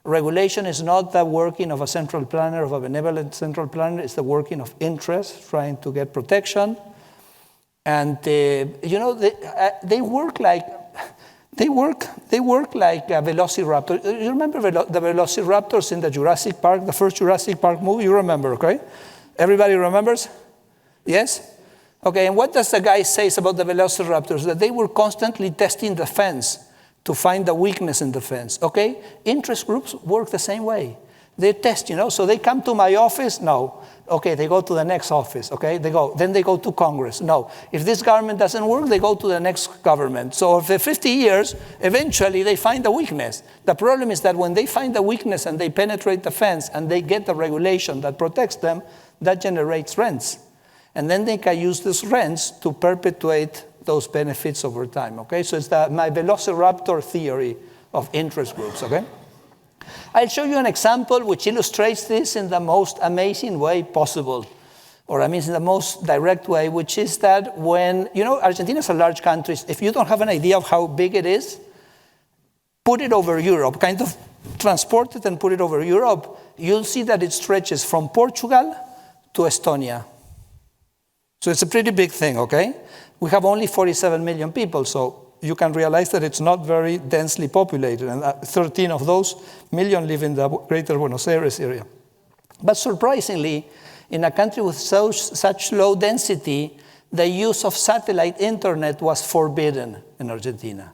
Regulation is not the working of a central planner, of a benevolent central planner. It's the working of interest, trying to get protection. And they work like a velociraptor. You remember the velociraptors in the Jurassic Park, the first Jurassic Park movie? You remember, okay? Everybody remembers? Yes? Okay, and what does the guy say about the velociraptors? That they were constantly testing the fence to find the weakness in the fence, okay? Interest groups work the same way. They test, so they come to my office, no. Okay, they go to the next office, okay? Then they go to Congress, no. If this government doesn't work, they go to the next government. So after 50 years, eventually they find the weakness. The problem is that when they find the weakness and they penetrate the fence and they get the regulation that protects them, that generates rents. And then they can use these rents to perpetuate those benefits over time, okay? So it's my velociraptor theory of interest groups, okay? I'll show you an example which illustrates this in the most amazing way possible, or in the most direct way, which is that when, Argentina is a large country. If you don't have an idea of how big it is, put it over Europe, kind of transport it and put it over Europe, you'll see that it stretches from Portugal to Estonia. So it's a pretty big thing, okay? We have only 47 million people, so you can realize that it's not very densely populated, and 13 of those million live in the greater Buenos Aires area. But surprisingly, in a country with such low density, the use of satellite internet was forbidden in Argentina.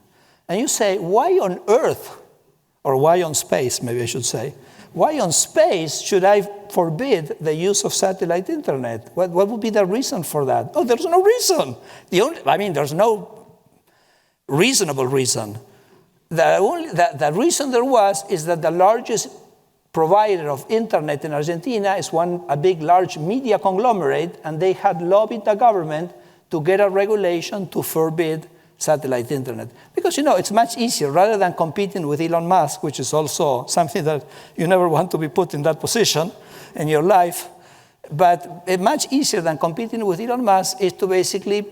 And you say, why on earth, or why on space, maybe I should say, why on space should I forbid the use of satellite internet? What would be the reason for that? Oh, there's no reason. There's no reasonable reason. The reason there is that the largest provider of internet in Argentina is a big, large media conglomerate, and they had lobbied the government to get a regulation to forbid satellite internet. Because, it's much easier, rather than competing with Elon Musk, which is also something that you never want to be put in that position. in your life. But much easier than competing with Elon Musk is to basically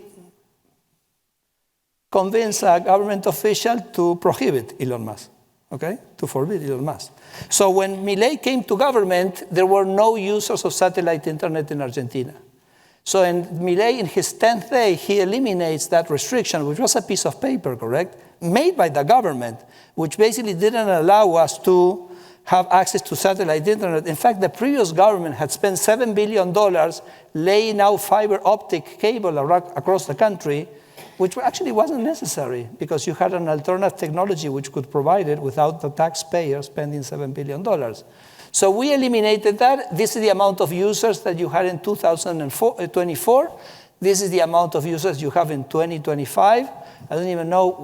convince a government official to prohibit Elon Musk, okay? To forbid Elon Musk. So when Milei came to government, there were no users of satellite internet in Argentina. So Milei, in his 10th day, he eliminates that restriction, which was a piece of paper, correct? Made by the government, which basically didn't allow us to have access to satellite internet. In fact, the previous government had spent $7 billion laying out fiber optic cable across the country, which actually wasn't necessary because you had an alternative technology which could provide it without the taxpayer spending $7 billion. So we eliminated that. This is the amount of users that you had in 2024. This is the amount of users you have in 2025. I don't even know,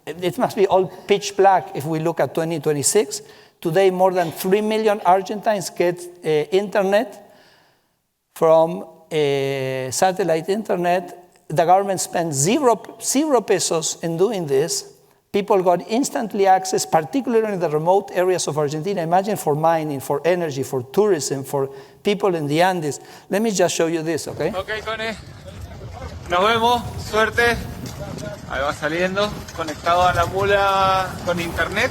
it must be all pitch black if we look at 2026. Today, more than 3 million Argentines get internet from satellite internet. The government spent zero pesos in doing this. People got instantly access, particularly in the remote areas of Argentina. Imagine for mining, for energy, for tourism, for people in the Andes. Let me just show you this, okay? Okay, Cone. Nos vemos. Suerte. Ahí va saliendo. Conectado a la mula con internet.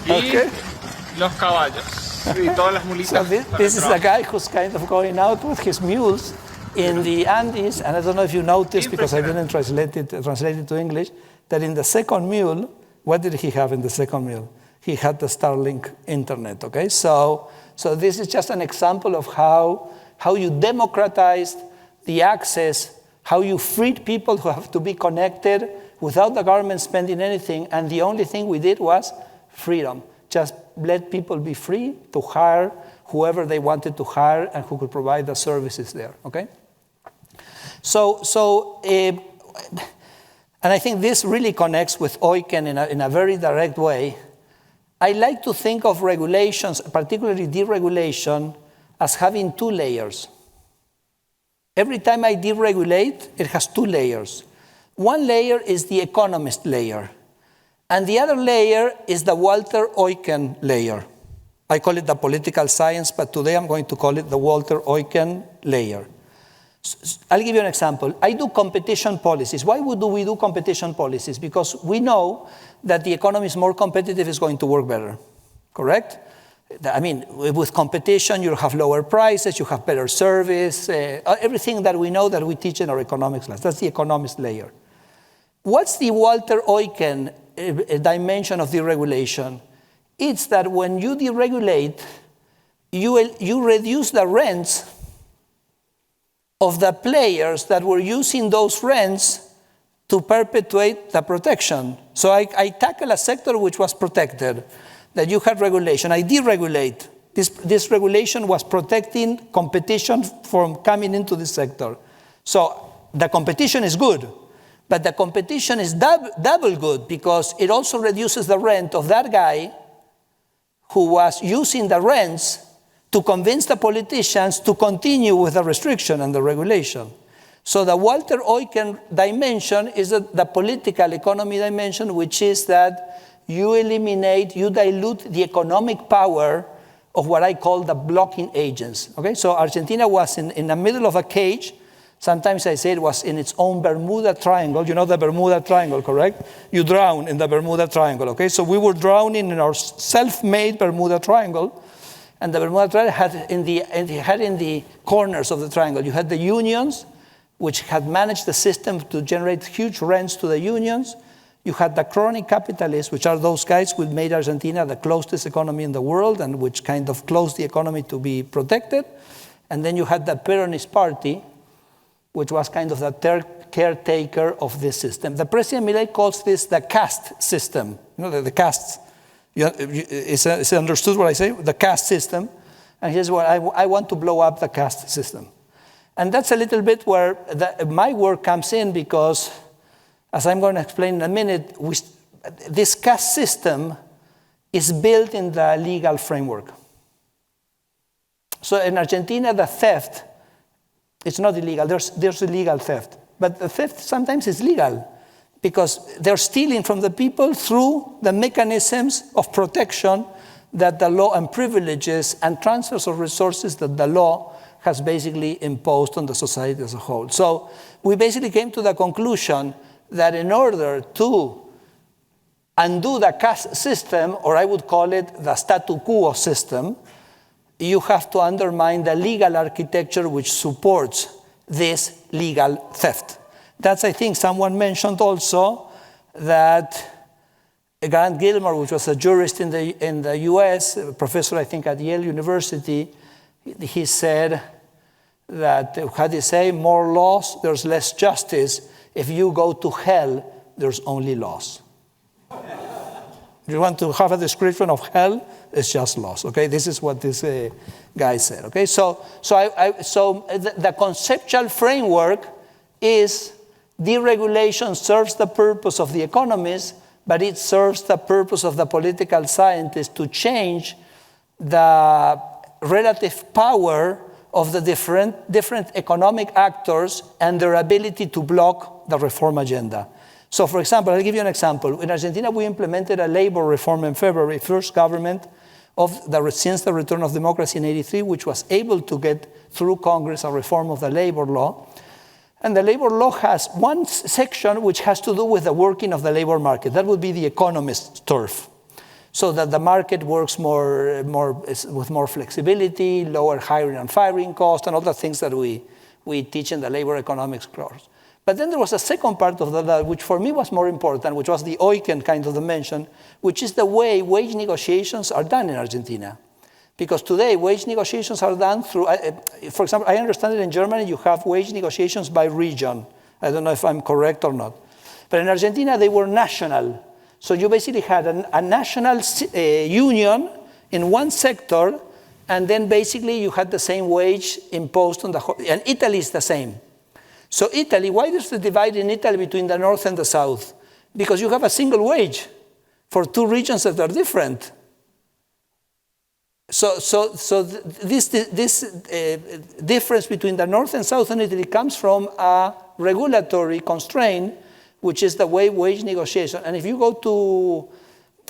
Y okay. Los caballos. Y todas las mulitas. So this is the guy who's kind of going out with his mules in the Andes, and I don't know if you noticed, because I didn't translate it to English, that in the second mule, what did he have in the second mule? He had the Starlink internet, okay? So this is just an example of how you democratized the access, how you freed people who have to be connected without the government spending anything, and the only thing we did was freedom. Just let people be free to hire whoever they wanted to hire and who could provide the services there, okay? And I think this really connects with Eucken in a very direct way. I like to think of regulations, particularly deregulation, as having two layers. Every time I deregulate, it has two layers. One layer is the economist layer, and the other layer is the Walter-Eucken layer. I call it the political science, but today I'm going to call it the Walter-Eucken layer. I'll give you an example. I do competition policies. Why do we do competition policies? Because we know that the economy is more competitive, is going to work better, correct? I mean, with competition, you have lower prices, you have better service, everything that we know that we teach in our economics class. That's the economist layer. What's the Walter-Eucken dimension of deregulation? It's that when you deregulate, you reduce the rents of the players that were using those rents to perpetuate the protection. So I tackle a sector which was protected, that you had regulation. I deregulate. This regulation was protecting competition from coming into this sector. So the competition is good, but the competition is double good because it also reduces the rent of that guy who was using the rents to convince the politicians to continue with the restriction and the regulation. So the Walter-Eucken dimension is the political economy dimension, which is that you dilute the economic power of what I call the blocking agents. Okay, so Argentina was in the middle of a cage. Sometimes I say it was in its own Bermuda Triangle. You know the Bermuda Triangle, correct? You drown in the Bermuda Triangle, okay? So we were drowning in our self-made Bermuda Triangle. And the Bermuda Triangle had in the corners of the triangle, you had the unions, which had managed the system to generate huge rents to the unions. You had the crony capitalists, which are those guys who made Argentina the closest economy in the world and which kind of closed the economy to be protected. And then you had the Peronist Party, which was kind of the third caretaker of this system. The President Milei calls this the caste system. You know, the castes. Is understood what I say? The caste system. And here's what I want to blow up the caste system. And that's a little bit where my work comes in because, as I'm going to explain in a minute, this caste system is built in the legal framework. So in Argentina, the theft, it's not illegal. There's illegal theft. But the theft sometimes is legal, because they're stealing from the people through the mechanisms of protection that the law and privileges and transfers of resources that the law has basically imposed on the society as a whole. So we basically came to the conclusion that in order to undo the caste system, or I would call it the statu quo system, you have to undermine the legal architecture which supports this legal theft. That's, I think, someone mentioned also that Grant Gilmore, which was a jurist in the US, a professor, I think, at Yale University, he said that, how do you say, more laws, there's less justice. If you go to hell, there's only laws. You want to have a description of hell? It's just laws. Okay, this is what this guy said. Okay, so the conceptual framework is deregulation serves the purpose of the economists, but it serves the purpose of the political scientists to change the relative power of the different economic actors and their ability to block the reform agenda. So, for example, I'll give you an example. In Argentina, we implemented a labor reform in February, first government since the return of democracy in '83, which was able to get through Congress a reform of the labor law. And the labor law has one section which has to do with the working of the labor market. That would be the economist's turf, so that the market works with more flexibility, lower hiring and firing costs, and all the things that we teach in the labor economics course. But then there was a second part of that, which for me was more important, which was the Eucken kind of dimension, which is the way wage negotiations are done in Argentina. Because today, wage negotiations are done through, for example, I understand that in Germany you have wage negotiations by region. I don't know if I'm correct or not. But in Argentina, they were national. So you basically had a national union in one sector, and then basically you had the same wage imposed on the whole. And Italy is the same. So Italy, why is the divide in Italy between the north and the south? Because you have a single wage for two regions that are different. So this difference between the north and southern Italy comes from a regulatory constraint, which is the way wage negotiation. And if you go to,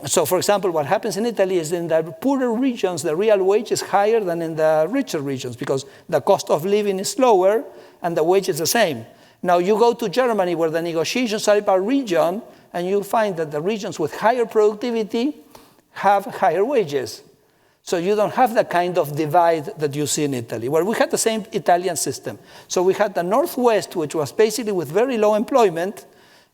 so for example, what happens in Italy is in the poorer regions, the real wage is higher than in the richer regions because the cost of living is lower and the wage is the same. Now you go to Germany where the negotiations are by region, and you find that the regions with higher productivity have higher wages. So you don't have the kind of divide that you see in Italy, where we had the same Italian system. So we had the Northwest, which was basically with very low employment,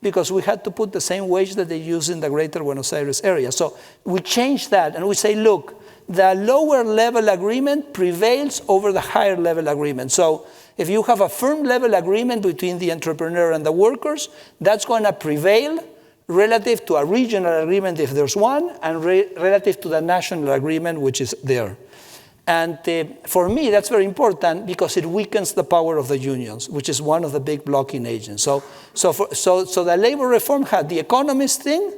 because we had to put the same wage that they use in the greater Buenos Aires area. So we changed that, and we say, look, the lower level agreement prevails over the higher level agreement. So if you have a firm level agreement between the entrepreneur and the workers, that's going to prevail relative to a regional agreement if there's one, and relative to the national agreement which is there. And for me, that's very important because it weakens the power of the unions, which is one of the big blocking agents. So the labor reform had the economist thing,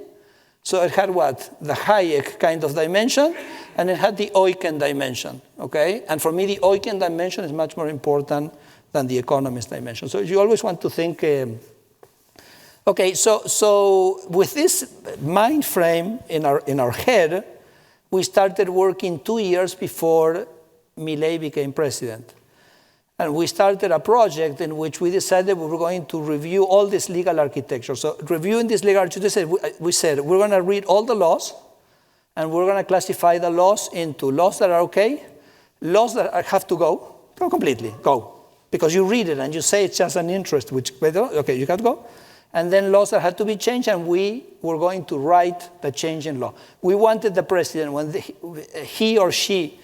so it had what? The Hayek kind of dimension, and it had the Eucken dimension, okay? And for me, the Eucken dimension is much more important than the economist dimension. So you always want to think, okay, so with this mind frame in our head, we started working 2 years before Milei became president. And we started a project in which we decided we were going to review all this legal architecture. So reviewing this legal architecture, we said we're going to read all the laws, and we're going to classify the laws into laws that are okay, laws that have to go completely, go. Because you read it and you say it's just an interest, which, okay, you got to go. And then laws that had to be changed, and we were going to write the change in law. We wanted the president, when he or she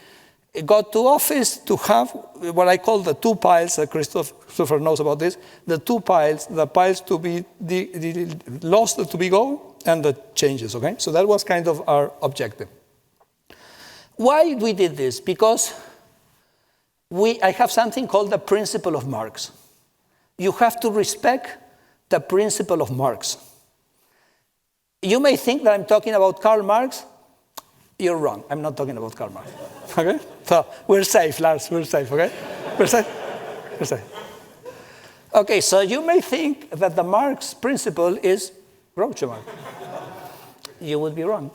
got to office, to have what I call the two piles, Christopher knows about this, the two piles, the piles to be, the laws to be go, and the changes, okay? So that was kind of our objective. Why we did this? Because I have something called the principle of Marx. You have to respect the principle of Marx. You may think that I'm talking about Karl Marx. You're wrong. I'm not talking about Karl Marx. Okay? So we're safe, Lars. We're safe, okay? We're safe? We're safe. Okay, so you may think that the Marx principle is Groucho Marx. You would be wrong.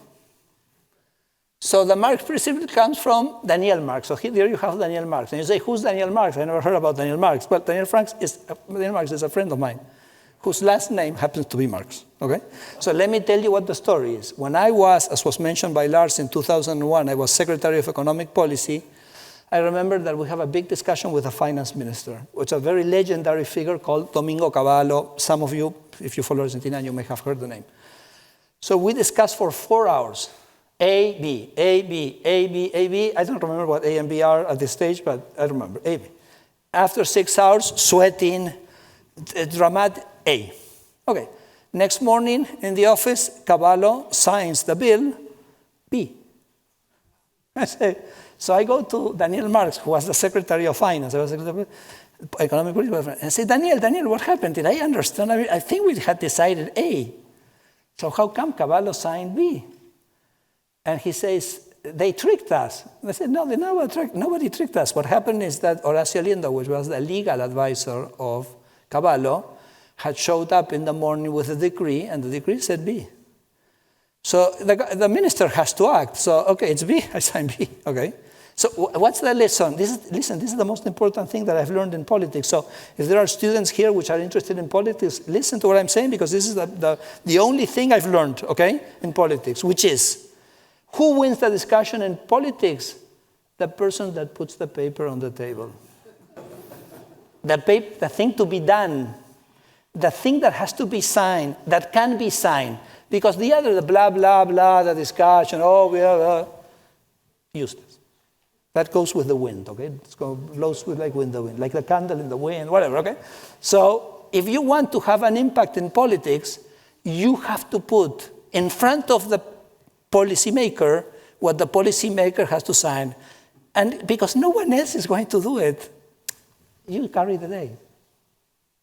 So the Marx principle comes from Daniel Marx. So here you have Daniel Marx. And you say, who's Daniel Marx? I never heard about Daniel Marx. Well, Daniel Marx is a friend of mine whose last name happens to be Marx. Okay? So let me tell you what the story is. When I was, as was mentioned by Lars in 2001, I was Secretary of Economic Policy. I remember that we have a big discussion with the finance minister, which is a very legendary figure called Domingo Cavallo. Some of you, if you follow Argentina, you may have heard the name. So we discussed for 4 hours. A, B, A, B, A, B, A, B. I don't remember what A and B are at this stage, but I remember A, B. After 6 hours, sweating, dramatic, A. Okay. Next morning in the office, Cavallo signs the bill, B. I say, so I go to Daniel Marx, who was the Secretary of Finance. I was Secretary of Economic Policy, and I say, Daniel, what happened? Did I understand? I think we had decided A. So how come Cavallo signed B? And he says, they tricked us. I said, no, nobody tricked us. What happened is that Horacio Lindo, which was the legal advisor of Cavallo, had showed up in the morning with a decree, and the decree said B. So the minister has to act. So, okay, it's B, I sign B, okay? So what's the lesson? This is the most important thing that I've learned in politics. So if there are students here which are interested in politics, listen to what I'm saying, because this is the only thing I've learned, okay, in politics, which is, who wins the discussion in politics? The person that puts the paper on the table. The thing to be done, the thing that has to be signed, that can be signed. Because the other, the blah, blah, blah, the discussion, useless. That goes with the wind, okay? It blows with like the wind, like the candle in the wind, whatever, okay? So if you want to have an impact in politics, you have to put in front of the policymaker what the policymaker has to sign. And because no one else is going to do it, you carry the day.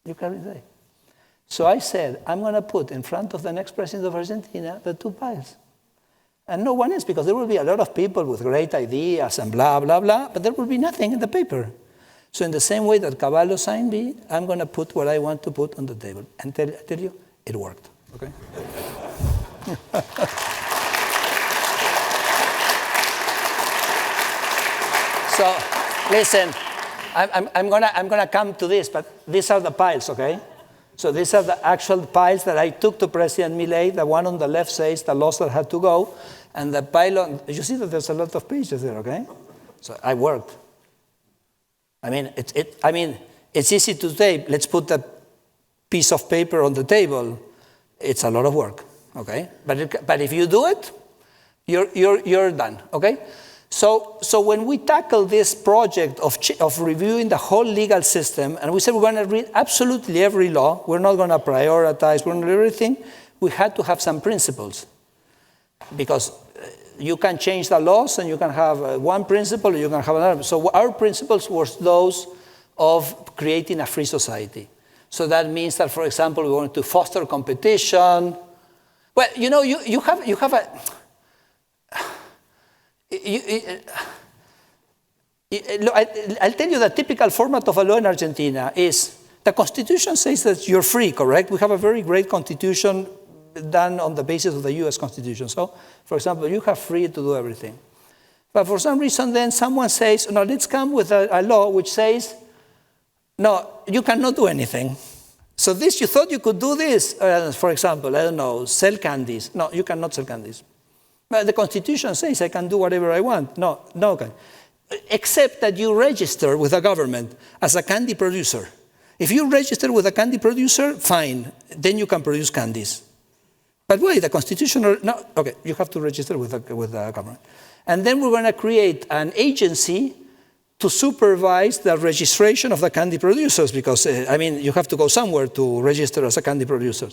You carry the day. So I said, I'm going to put in front of the next president of Argentina the 2 piles. And no one else, because there will be a lot of people with great ideas and blah, blah, blah, but there will be nothing in the paper. So in the same way that Cavallo signed B, I'm going to put what I want to put on the table. And I tell you, it worked. Okay? So, listen, I'm gonna come to this, but these are the piles, okay? So these are the actual piles that I took to President Milei. The one on the left says the laws that had to go, and the pile on, you see that there's a lot of pages there, okay? So I worked. I mean, it's easy to say, let's put the piece of paper on the table. It's a lot of work, okay? But if you do it, you're done, okay? So when we tackle this project of reviewing the whole legal system, and we said we're going to read absolutely every law, we're not going to prioritize, we're going to do everything, we had to have some principles. Because you can change the laws, and you can have one principle, or you can have another. So our principles were those of creating a free society. So that means that, for example, we want to foster competition. Well, you know, you have a... I'll tell you the typical format of a law in Argentina is the Constitution says that you're free, correct? We have a very great Constitution done on the basis of the US Constitution. So, for example, you have free to do everything. But for some reason then someone says, no, let's come with a law which says, no, you cannot do anything. So this, you thought you could do this, for example, I don't know, sell candies. No, you cannot sell candies. But the Constitution says I can do whatever I want. No, okay. Except that you register with the government as a candy producer. If you register with a candy producer, fine. Then you can produce candies. But wait, the Constitution, no, okay, you have to register with the government. And then we're going to create an agency to supervise the registration of the candy producers, because, you have to go somewhere to register as a candy producer.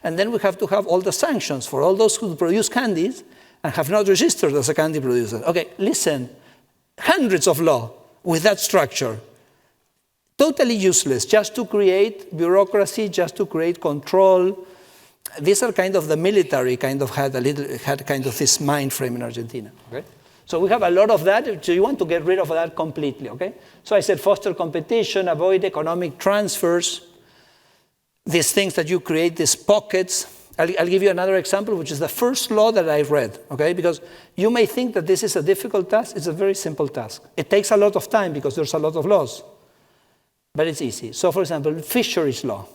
And then we have to have all the sanctions for all those who produce candies and have not registered as a candy producer. Okay, listen, hundreds of law with that structure, totally useless, just to create bureaucracy, just to create control. These are kind of the military had kind of this mind frame in Argentina. Okay? So we have a lot of that, so you want to get rid of that completely, okay? So I said foster competition, avoid economic transfers, these things that you create, these pockets, I'll give you another example, which is the first law that I read, okay? Because you may think that this is a difficult task. It's a very simple task. It takes a lot of time because there's a lot of laws, but it's easy. So, for example, fisheries law.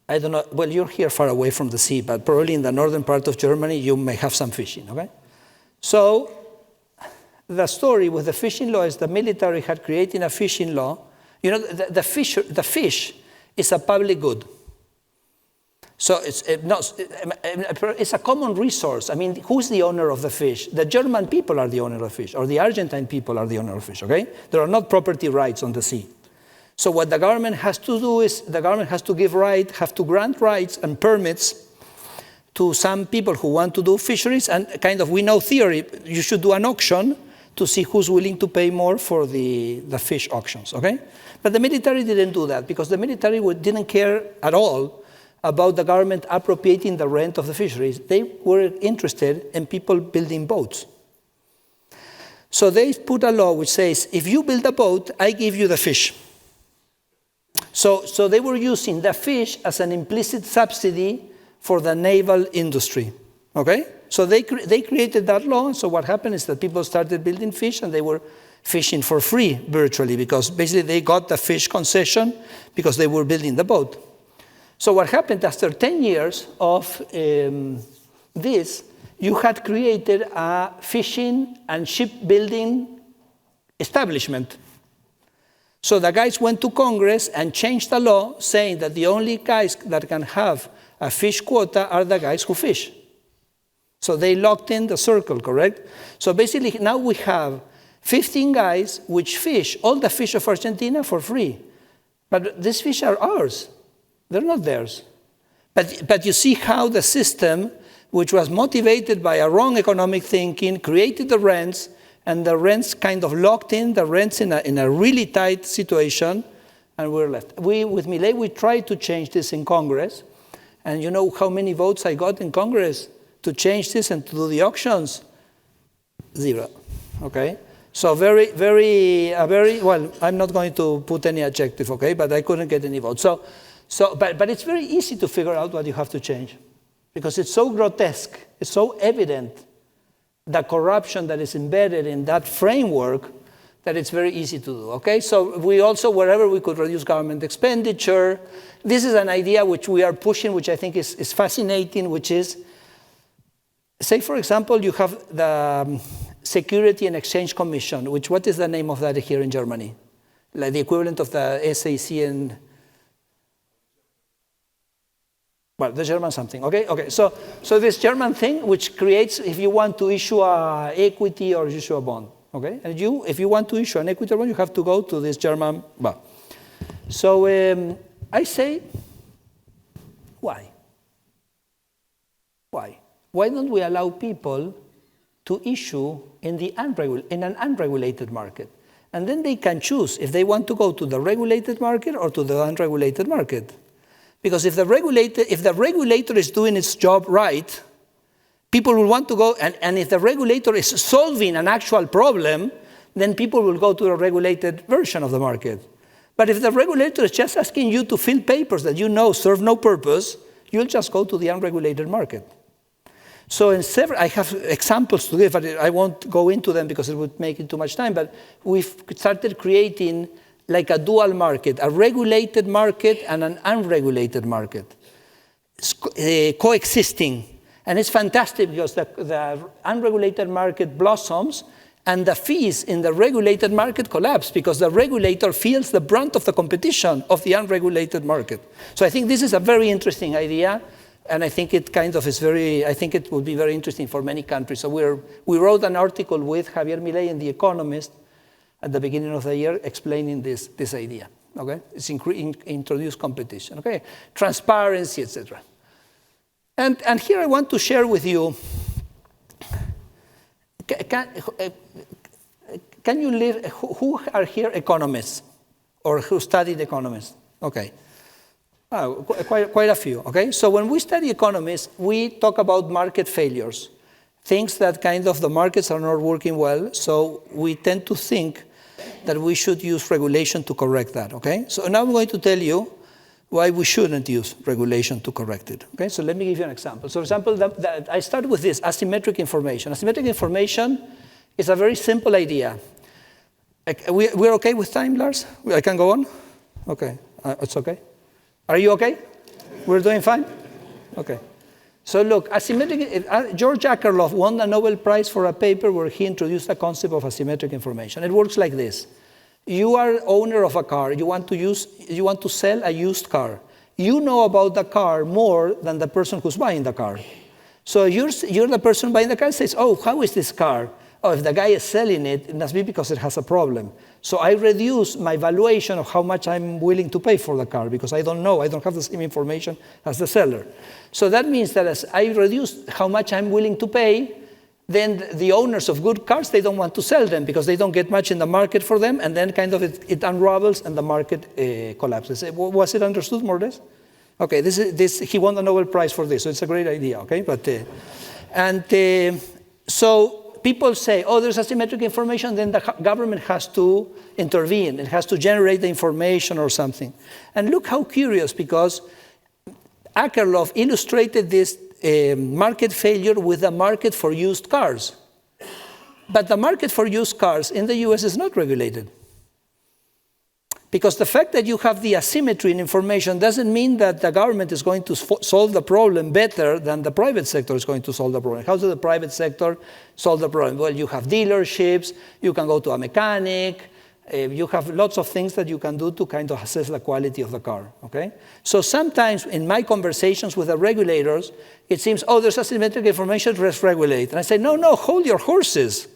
I don't know, well, you're here far away from the sea, but probably in the northern part of Germany, you may have some fishing, okay? So, the story with the fishing law is the military had created a fishing law. You know, the fish is a public good. So it's a common resource. I mean, who's the owner of the fish? The German people are the owner of the fish, or the Argentine people are the owner of the fish, okay? There are not property rights on the sea. So what the government has to do is the government has to have to grant rights and permits to some people who want to do fisheries, and kind of, we know theory, you should do an auction to see who's willing to pay more for the fish auctions, okay? But the military didn't do that because the military didn't care at all about the government appropriating the rent of the fisheries. They were interested in people building boats. So they put a law which says, if you build a boat, I give you the fish. So they were using the fish as an implicit subsidy for the naval industry, okay? So they created that law, and so what happened is that people started building fish and they were fishing for free virtually because basically they got the fish concession because they were building the boat. So what happened after 10 years of this, you had created a fishing and shipbuilding establishment. So the guys went to Congress and changed the law saying that the only guys that can have a fish quota are the guys who fish. So they locked in the circle, correct? So basically now we have 15 guys which fish all the fish of Argentina for free. But these fish are ours. They're not theirs. But you see how the system, which was motivated by a wrong economic thinking, created the rents, and the rents kind of locked in the rents in a really tight situation, and we're left. With Milei, we tried to change this in Congress, and you know how many votes I got in Congress to change this and to do the auctions? 0, okay? So very, well, I'm not going to put any adjective, okay, but I couldn't get any votes. But it's very easy to figure out what you have to change because it's so grotesque, it's so evident, the corruption that is embedded in that framework, that it's very easy to do, okay? So we also, wherever we could reduce government expenditure, this is an idea which we are pushing, which I think is fascinating, which is, say for example, you have the Security and Exchange Commission, which, what is the name of that here in Germany? Like the equivalent of the SAC in, well, the German something, okay. So this German thing, which creates, if you want to issue a equity or issue a bond, okay? And if you want to issue an equity bond, you have to go to this German, well. So I say, why? Why? Why don't we allow people to issue in an unregulated market? And then they can choose if they want to go to the regulated market or to the unregulated market. Because if the regulator is doing its job right, people will want to go, and if the regulator is solving an actual problem, then people will go to a regulated version of the market. But if the regulator is just asking you to fill papers that you know serve no purpose, you'll just go to the unregulated market. So I have examples to give, but I won't go into them because it would make it too much time, but we've started creating like a dual market, a regulated market and an unregulated market, coexisting. And it's fantastic because the unregulated market blossoms and the fees in the regulated market collapse because the regulator feels the brunt of the competition of the unregulated market. So I think this is a very interesting idea, and I think it kind of is I think it will be very interesting for many countries. So we wrote an article with Javier Milei in The Economist at the beginning of the year explaining this idea, okay? It's introduce competition, okay? Transparency, etc. And here I want to share with you, can you live, who are here economists or who studied economists? Okay, quite a few, okay? So when we study economists, we talk about market failures, things that kind of the markets are not working well, so we tend to think that we should use regulation to correct that, okay? So now I'm going to tell you why we shouldn't use regulation to correct it. Okay, so let me give you an example. So, for example, I start with this asymmetric information. Asymmetric information is a very simple idea. We're okay with time, Lars? I can go on? Okay, it's okay. Are you okay? We're doing fine? Okay. So look, asymmetric, George Akerlof won the Nobel Prize for a paper where he introduced the concept of asymmetric information. It works like this. You are owner of a car. You want to sell a used car. You know about the car more than the person who's buying the car. So you're the person buying the car says, oh, how is this car? Oh, if the guy is selling it, it must be because it has a problem. So I reduce my valuation of how much I'm willing to pay for the car because I don't know, I don't have the same information as the seller. So that means that as I reduce how much I'm willing to pay, then the owners of good cars, they don't want to sell them because they don't get much in the market for them, and then kind of it unravels and the market collapses. Was it understood more or less? Okay, he won the Nobel Prize for this, so it's a great idea, okay? So people say, oh, there's asymmetric information, then the government has to intervene. It has to generate the information or something. And look how curious, because Akerlof illustrated this market failure with the market for used cars. But the market for used cars in the US is not regulated. Because the fact that you have the asymmetry in information doesn't mean that the government is going to solve the problem better than the private sector is going to solve the problem. How does the private sector solve the problem? Well, you have dealerships, you can go to a mechanic, you have lots of things that you can do to kind of assess the quality of the car, okay? So sometimes in my conversations with the regulators, it seems, oh, there's asymmetric information, let's regulate. And I say, no, hold your horses.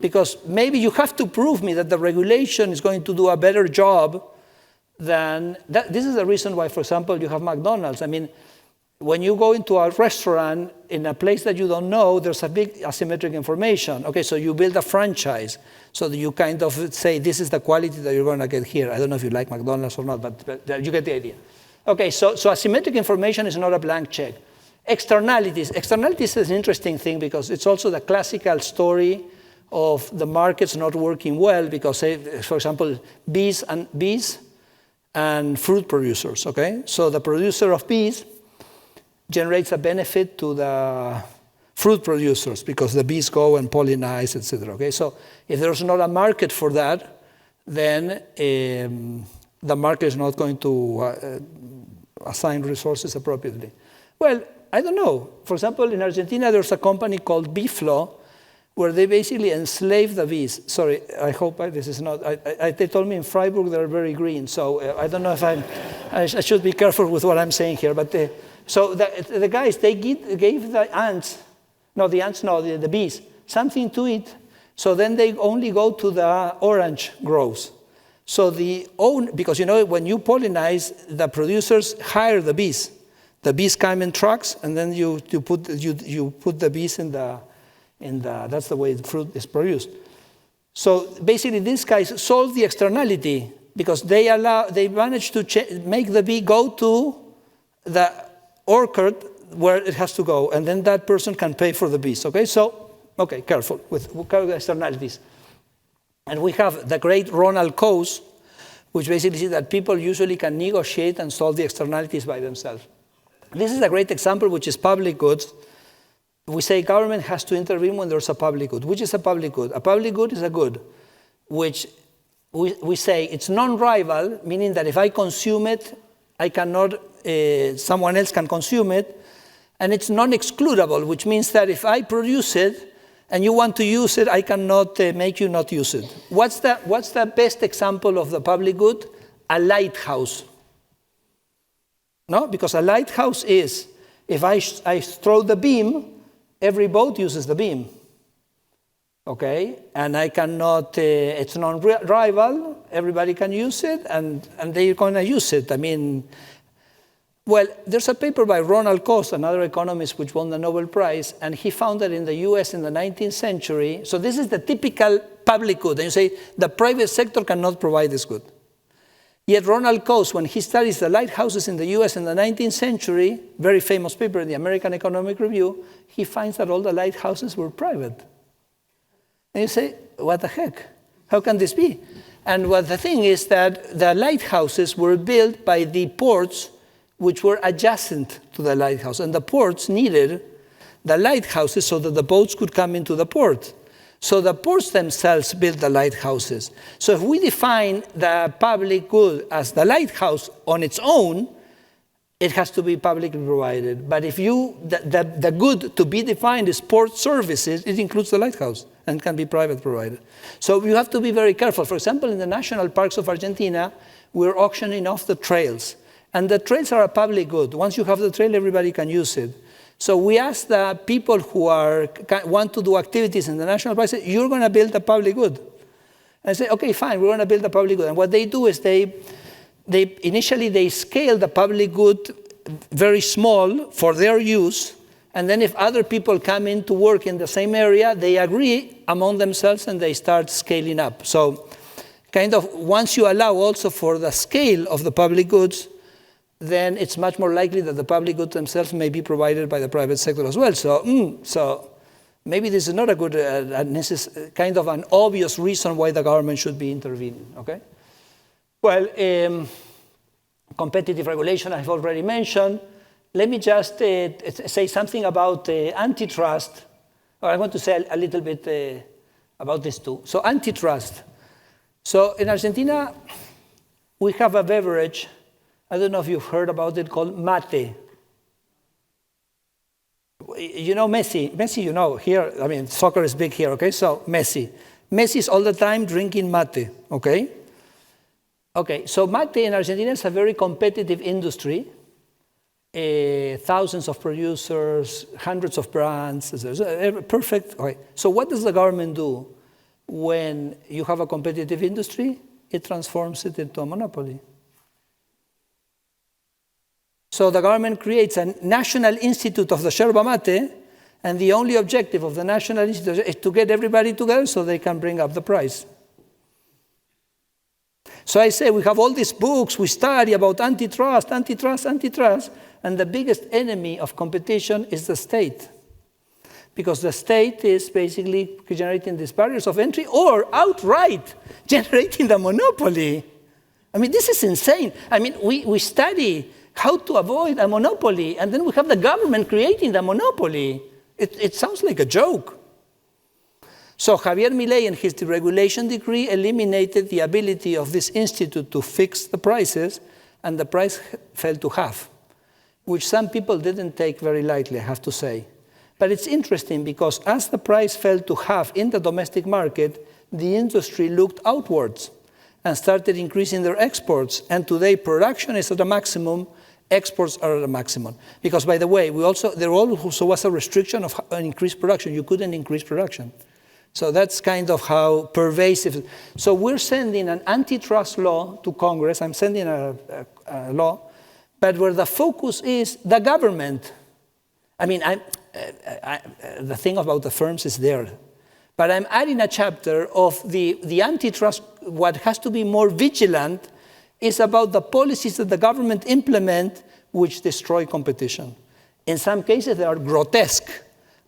Because maybe you have to prove me that the regulation is going to do a better job than that. This is the reason why, for example, you have McDonald's. I mean, when you go into a restaurant in a place that you don't know, there's a big asymmetric information. Okay, so you build a franchise. So that you kind of say, this is the quality that you're going to get here. I don't know if you like McDonald's or not, but you get the idea. Okay, so asymmetric information is not a blank check. Externalities. Externalities is an interesting thing because it's also the classical story of the markets not working well because, say, for example, bees and fruit producers, okay? So the producer of bees generates a benefit to the fruit producers because the bees go and pollinize, etc. Okay, so if there's not a market for that, then the market is not going to assign resources appropriately. Well, I don't know. For example, in Argentina, there's a company called Biflo, where they basically enslave the bees. Sorry, I hope this is not, they told me in Freiburg they're very green, so I don't know if I should be careful with what I'm saying here, but so the guys, they gave the bees, something to eat, so then they only go to the orange groves. So because you know, when you pollinize, the producers hire the bees. The bees come in trucks, and then you put the bees in the that's the way the fruit is produced. So basically, these guys solve the externality because they manage to make the bee go to the orchard where it has to go, and then that person can pay for the bees. Okay, so careful with externalities. And we have the great Ronald Coase, which basically says that people usually can negotiate and solve the externalities by themselves. This is a great example, which is public goods. We say government has to intervene when there's a public good. Which is a public good? A public good is a good which we say it's non-rival, meaning that if I consume it, I cannot, someone else can consume it. And it's non-excludable, which means that if I produce it and you want to use it, I cannot make you not use it. What's the best example of the public good? A lighthouse. No, because a lighthouse is, if I throw the beam, every boat uses the beam, okay? And I cannot, it's non-rival, everybody can use it, and they're going to use it. I mean, well, there's a paper by Ronald Coase, another economist which won the Nobel Prize, and he found that in the US in the 19th century, so this is the typical public good, and you say the private sector cannot provide this good. Yet Ronald Coase, when he studies the lighthouses in the US in the 19th century, very famous paper in the American Economic Review, he finds that all the lighthouses were private. And you say, what the heck? How can this be? And what the thing is that the lighthouses were built by the ports which were adjacent to the lighthouse. And the ports needed the lighthouses so that the boats could come into the port. So the ports themselves built the lighthouses. So if we define the public good as the lighthouse on its own, it has to be publicly provided. But if the good to be defined is port services, it includes the lighthouse and can be private provided. So you have to be very careful. For example, in the national parks of Argentina, we're auctioning off the trails. And the trails are a public good. Once you have the trail, everybody can use it. So we ask the people who want to do activities in the national parks, you're going to build a public good. And I say, okay, fine, we're going to build a public good. And what they do is initially they scale the public good very small for their use, and then if other people come in to work in the same area, they agree among themselves and they start scaling up. So kind of once you allow also for the scale of the public goods, then it's much more likely that the public goods themselves may be provided by the private sector as well. So maybe this is not a good, kind of an obvious reason why the government should be intervening, okay? Well, competitive regulation I've already mentioned. Let me just say something about antitrust. I want to say a little bit about this too. So antitrust. So in Argentina, we have a beverage, I don't know if you've heard about it, called mate. You know Messi? Messi, you know, here, I mean, soccer is big here, okay? So Messi. Messi is all the time drinking mate, okay? Okay, so mate in Argentina is a very competitive industry. Thousands of producers, hundreds of brands, perfect. Okay. So what does the government do when you have a competitive industry? It transforms it into a monopoly. So the government creates a national institute of the yerba mate, and the only objective of the national institute is to get everybody together so they can bring up the price. So I say we have all these books, we study about antitrust, and the biggest enemy of competition is the state. Because the state is basically generating these barriers of entry or outright generating the monopoly. I mean, this is insane. I mean, we study how to avoid a monopoly, and then we have the government creating the monopoly. It sounds like a joke. So Javier Milei, in his deregulation decree, eliminated the ability of this institute to fix the prices, and the price fell to half, which some people didn't take very lightly, I have to say. But it's interesting because as the price fell to half in the domestic market, the industry looked outwards and started increasing their exports. And today, production is at a maximum, exports are at a maximum. Because, by the way, there also was a restriction of increased production. You couldn't increase production. So that's kind of how pervasive. So we're sending an antitrust law to Congress. I'm sending a law, but where the focus is the government. I mean, the thing about the firms is there. But I'm adding a chapter of the antitrust. What has to be more vigilant is about the policies that the government implement which destroy competition. In some cases, they are grotesque,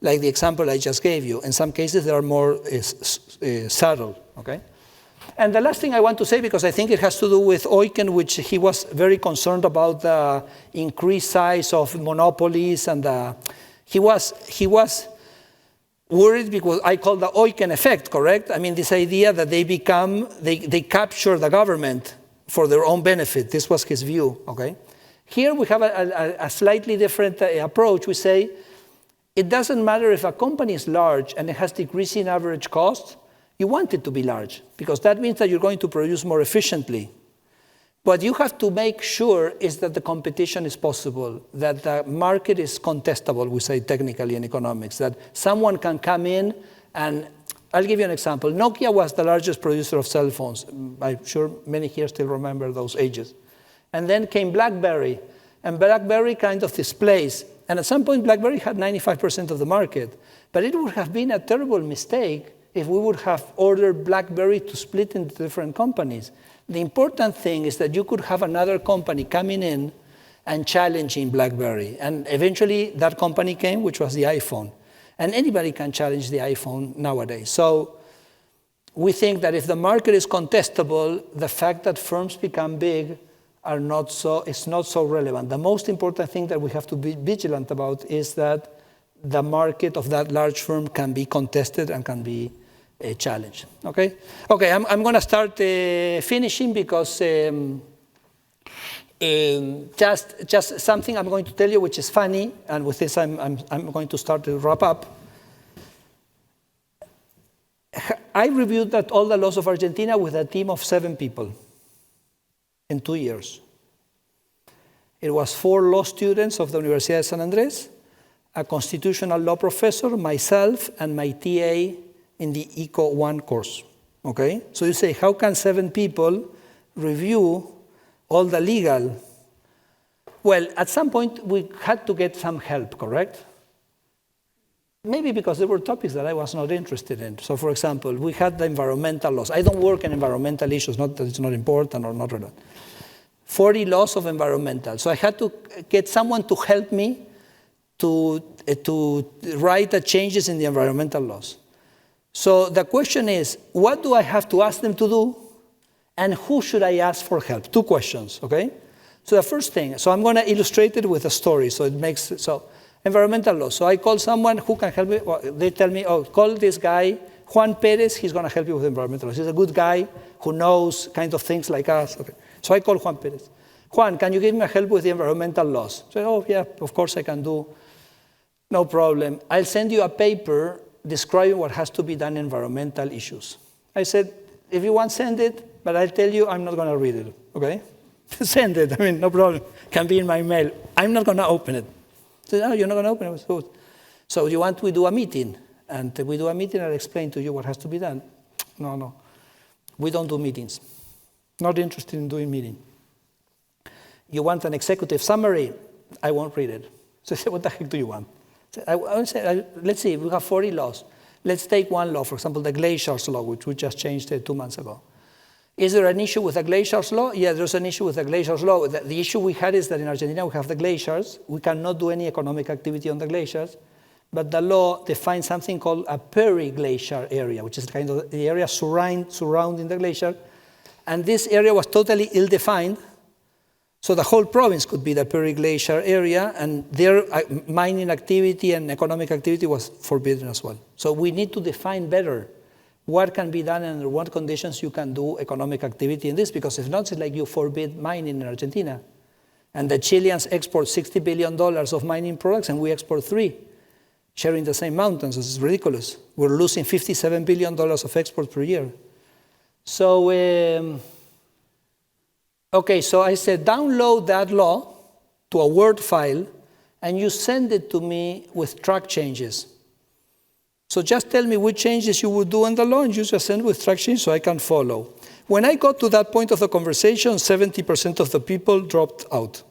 like the example I just gave you. In some cases, they are more subtle, okay? And the last thing I want to say, because I think it has to do with Eucken, which he was very concerned about the increased size of monopolies, and he was worried because I call the Eucken effect, correct? I mean, this idea that they capture the government for their own benefit. This was his view, okay? Here we have a slightly different approach. We say, it doesn't matter if a company is large and it has decreasing average cost, you want it to be large, because that means that you're going to produce more efficiently. What you have to make sure is that the competition is possible, that the market is contestable, we say technically in economics, that someone can come in and, I'll give you an example. Nokia was the largest producer of cell phones. I'm sure many here still remember those ages. And then came BlackBerry, and BlackBerry kind of displaced. And at some point, BlackBerry had 95% of the market. But it would have been a terrible mistake if we would have ordered BlackBerry to split into different companies. The important thing is that you could have another company coming in and challenging BlackBerry. And eventually, that company came, which was the iPhone. And anybody can challenge the iPhone nowadays. So we think that if the market is contestable, the fact that firms become big is not so relevant. The most important thing that we have to be vigilant about is that the market of that large firm can be contested and can be challenged. Okay? Okay, I'm going to start finishing because just something I'm going to tell you which is funny, and with this I'm going to start to wrap up. I reviewed all the laws of Argentina with a team of 7 people in 2 years. It was 4 law students of the Universidad de San Andrés, a constitutional law professor, myself, and my TA in the Eco 1 course. Okay? So you say, how can 7 people review all the legal? Well, at some point we had to get some help, correct? Maybe because there were topics that I was not interested in. So for example, we had the environmental laws. I don't work in environmental issues, not that it's not important or not relevant. 40 laws of environmental. So I had to get someone to help me to write the changes in the environmental laws. So the question is, what do I have to ask them to do? And who should I ask for help? 2 questions, okay? So the first thing, so I'm going to illustrate it with a story. So it makes, so environmental law. So I call someone who can help me. Well, they tell me, oh, call this guy, Juan Perez, he's going to help you with environmental law. He's a good guy who knows kind of things like us. Okay. So I call Juan Perez. Juan, can you give me help with the environmental laws? So, oh, yeah, of course I can do. No problem. I'll send you a paper describing what has to be done in environmental issues. I said, if you want, send it, but I'll tell you I'm not going to read it, okay? Send it, I mean, no problem. Can be in my mail. I'm not going to open it. So, no, you're not going to open it. So you want we do a meeting? And we do a meeting, I'll explain to you what has to be done. No. We don't do meetings. Not interested in doing meeting. You want an executive summary? I won't read it. So I said, what the heck do you want? Let's see, we have 40 laws. Let's take one law, for example, the glaciers law, which we just changed 2 months ago. Is there an issue with the glaciers law? Yeah, there's an issue with the glaciers law. The issue we had is that in Argentina we have the glaciers. We cannot do any economic activity on the glaciers. But the law defines something called a periglacial area, which is kind of the area surrounding the glacier. And this area was totally ill-defined. So the whole province could be the periglacial area, and their mining activity and economic activity was forbidden as well. So we need to define better what can be done and under what conditions you can do economic activity in this, because if not, it's like you forbid mining in Argentina. And the Chileans export $60 billion of mining products, and we export 3, sharing the same mountains. This is ridiculous. We're losing $57 billion of export per year. So, okay, so I said, download that law to a Word file, and you send it to me with track changes. So just tell me which changes you would do in the law, and you just send with track changes so I can follow. When I got to that point of the conversation, 70% of the people dropped out.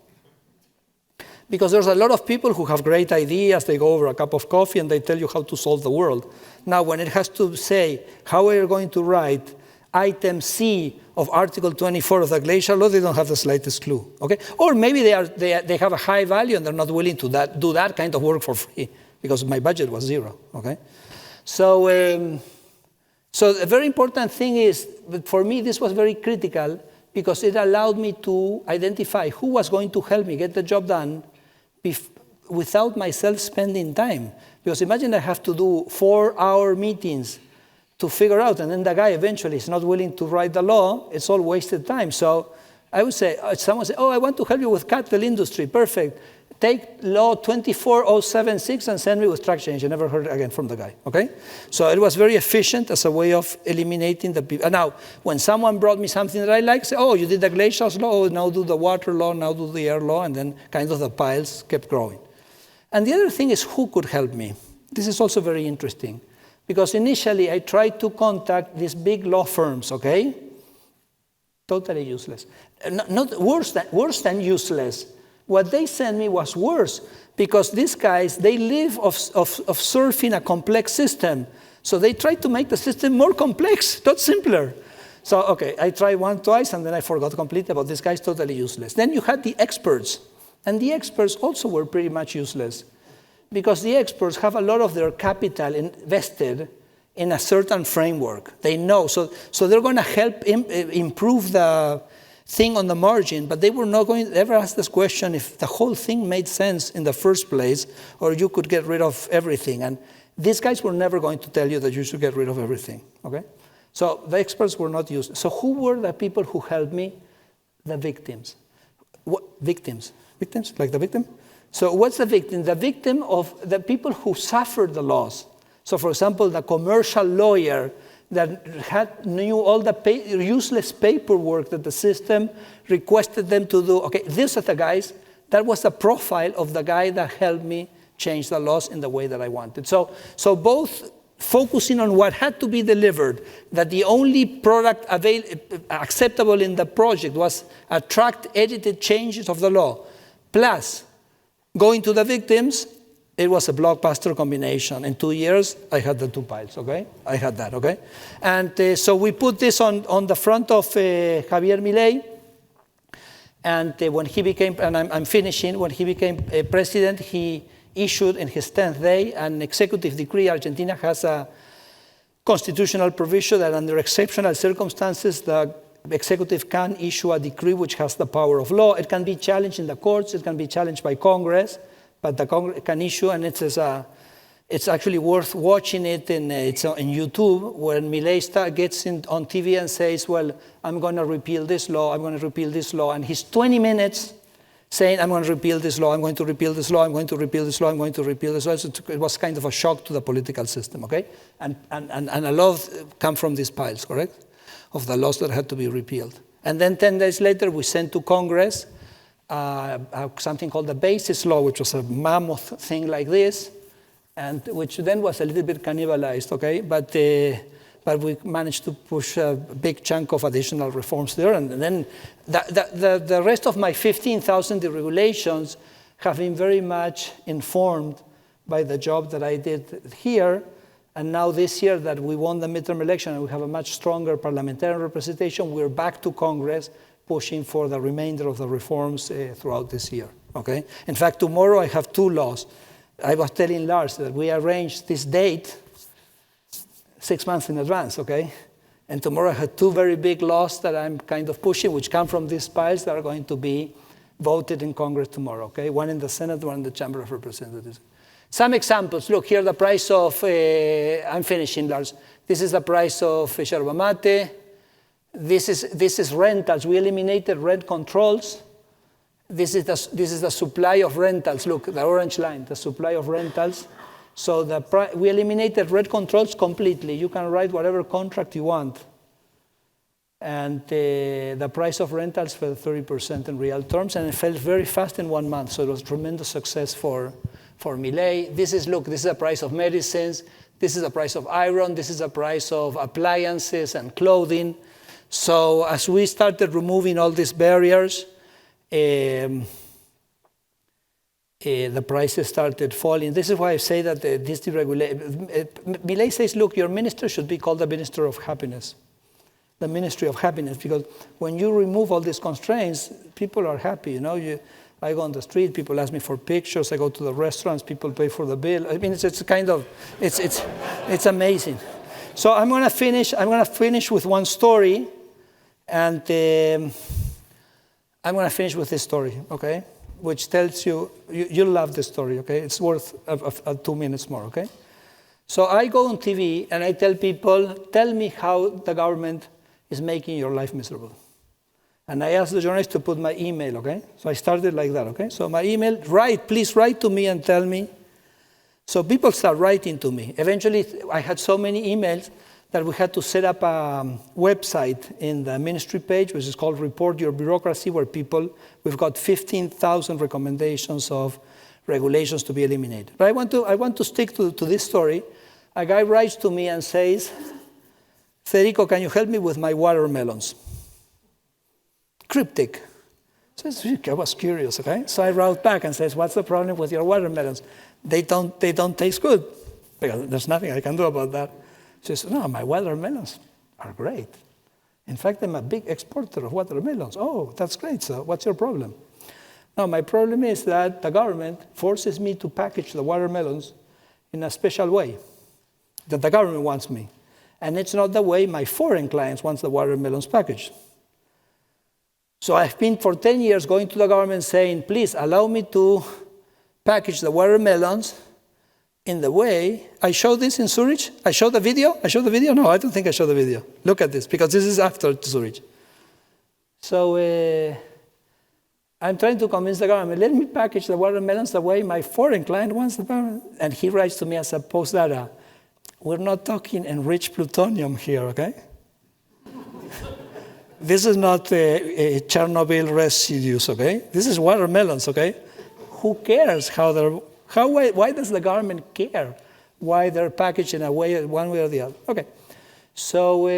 Because there's a lot of people who have great ideas, they go over a cup of coffee and they tell you how to solve the world. Now, when it has to say how are you going to write item C of Article 24 of the Glacial Law, they don't have the slightest clue. Okay? Or maybe they have a high value and they're not willing to do that kind of work for free, because my budget was 0. Okay? So a very important thing is, but for me this was very critical, because it allowed me to identify who was going to help me get the job done without myself spending time. Because imagine I have to do 4-hour meetings to figure out, and then the guy eventually is not willing to write the law, it's all wasted time. So I would say, someone say, oh, I want to help you with cattle industry, perfect. Take law 24076 and send me with track change. I never heard again from the guy, okay? So it was very efficient as a way of eliminating the people. And now, when someone brought me something that I like, say, oh, you did the glaciers law, now do the water law, now do the air law, and then kind of the piles kept growing. And the other thing is who could help me. This is also very interesting, because initially I tried to contact these big law firms, okay? Totally useless. Not worse than useless. What they sent me was worse, because these guys, they live of surfing a complex system. So they tried to make the system more complex, not simpler. So, okay, I tried twice, and then I forgot completely about this guy's totally useless. Then you had the experts, and the experts also were pretty much useless, because the experts have a lot of their capital invested in a certain framework. They know. So they're going to help improve the thing on the margin, but they were not going to ever ask this question if the whole thing made sense in the first place, or you could get rid of everything. And these guys were never going to tell you that you should get rid of everything, okay? So the experts were not used. So who were the people who helped me? The victims. What, victims? Victims? Like the victim? So what's the victim? The victim of the people who suffered the loss. So for example, the commercial lawyer that knew all the useless paperwork that the system requested them to do. Okay, these are the guys. That was the profile of the guy that helped me change the laws in the way that I wanted. So both focusing on what had to be delivered, that the only product acceptable in the project was attract edited changes of the law, plus going to the victims, it was a blockbuster combination. In 2 years, I had the two piles, okay? I had that, okay? And so we put this on the front of Javier Milei, and when he became, and I'm finishing, when he became president, he issued in his 10th day an executive decree. Argentina has a constitutional provision that under exceptional circumstances, the executive can issue a decree which has the power of law. It can be challenged in the courts, it can be challenged by Congress, but the Congress can issue, and it's actually worth watching it. It's on YouTube, when Milei gets on TV and says, well, I'm going to repeal this law, I'm going to repeal this law, and he's 20 minutes saying, I'm going to repeal this law, I'm going to repeal this law, I'm going to repeal this law, I'm going to repeal this law. So it was kind of a shock to the political system, okay? And a lot come from these piles, correct? Of the laws that had to be repealed. And then 10 days later, we sent to Congress something called the basis law, which was a mammoth thing like this, and which then was a little bit cannibalized, okay? But we managed to push a big chunk of additional reforms there. And then the rest of my 15,000 regulations have been very much informed by the job that I did here. And now this year that we won the midterm election and we have a much stronger parliamentary representation, we're back to Congress pushing for the remainder of the reforms throughout this year, okay? In fact, tomorrow I have 2 laws. I was telling Lars that we arranged this date 6 months in advance, okay? And tomorrow I had 2 very big laws that I'm kind of pushing, which come from these piles that are going to be voted in Congress tomorrow, okay? One in the Senate, one in the Chamber of Representatives. Some examples. Look, here the price of, I'm finishing, Lars. This is the price of yerba mate. This is rentals. We eliminated rent controls. This is the supply of rentals. Look, the orange line, the supply of rentals. So we eliminated rent controls completely. You can write whatever contract you want. And the price of rentals fell 30% in real terms, and it fell very fast in 1 month. So it was a tremendous success for Milei. This is the price of medicines. This is the price of iron. This is the price of appliances and clothing. So as we started removing all these barriers, the prices started falling. This is why I say that this deregulation. Milei says, look, your minister should be called the Minister of Happiness, the Ministry of Happiness, because when you remove all these constraints, people are happy. You know, I go on the street, people ask me for pictures. I go to the restaurants, people pay for the bill. I mean, it's amazing. So I'm going to finish with one story, and I'm going to finish with this story, okay? Which tells you'll love this story, okay? It's worth 2 minutes more, okay? So I go on TV and I tell people, tell me how the government is making your life miserable. And I asked the journalist to put my email, okay? So I started like that, okay? So my email, please write to me and tell me. So people start writing to me. Eventually, I had so many emails that we had to set up a website in the ministry page, which is called Report Your Bureaucracy, where we've got 15,000 recommendations of regulations to be eliminated. But I want to stick to this story. A guy writes to me and says, Federico, can you help me with my watermelons? Cryptic. So I was curious, okay? So I wrote back and says, what's the problem with your watermelons? They don't taste good. Because there's nothing I can do about that. She says, no, my watermelons are great. In fact, I'm a big exporter of watermelons. Oh, that's great. So what's your problem? No, my problem is that the government forces me to package the watermelons in a special way. that the government wants me. And it's not the way my foreign clients want the watermelons packaged. So I've been for 10 years going to the government saying, please allow me to package the watermelons in the way, I showed this in Zurich. I showed the video. No, I don't think I showed the video. Look at this, because this is after Zurich. So I'm trying to convince the government, let me package the watermelons the way my foreign client wants the watermelons. And he writes to me as a postdata, we're not talking enriched plutonium here, okay? This is not Chernobyl residues, okay? This is watermelons, okay? Who cares why does the government care why they're packaged in a way, one way or the other? Okay, so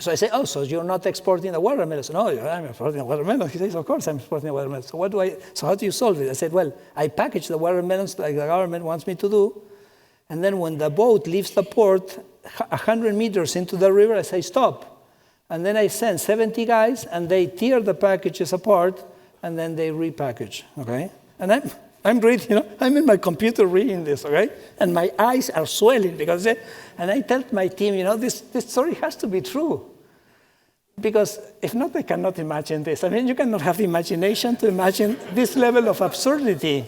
I say, oh, so you're not exporting the watermelons? No, I'm exporting the watermelons. He says, of course I'm exporting the watermelons. So how do you solve it? I said, well, I package the watermelons like the government wants me to do, and then when the boat leaves the port, 100 meters into the river, I say, stop. And then I send 70 guys, and they tear the packages apart, and then they repackage, okay? And I'm reading, I'm in my computer reading this, okay? And my eyes are swelling because, and I tell my team, this story has to be true. Because if not, I cannot imagine this. I mean, you cannot have the imagination to imagine this level of absurdity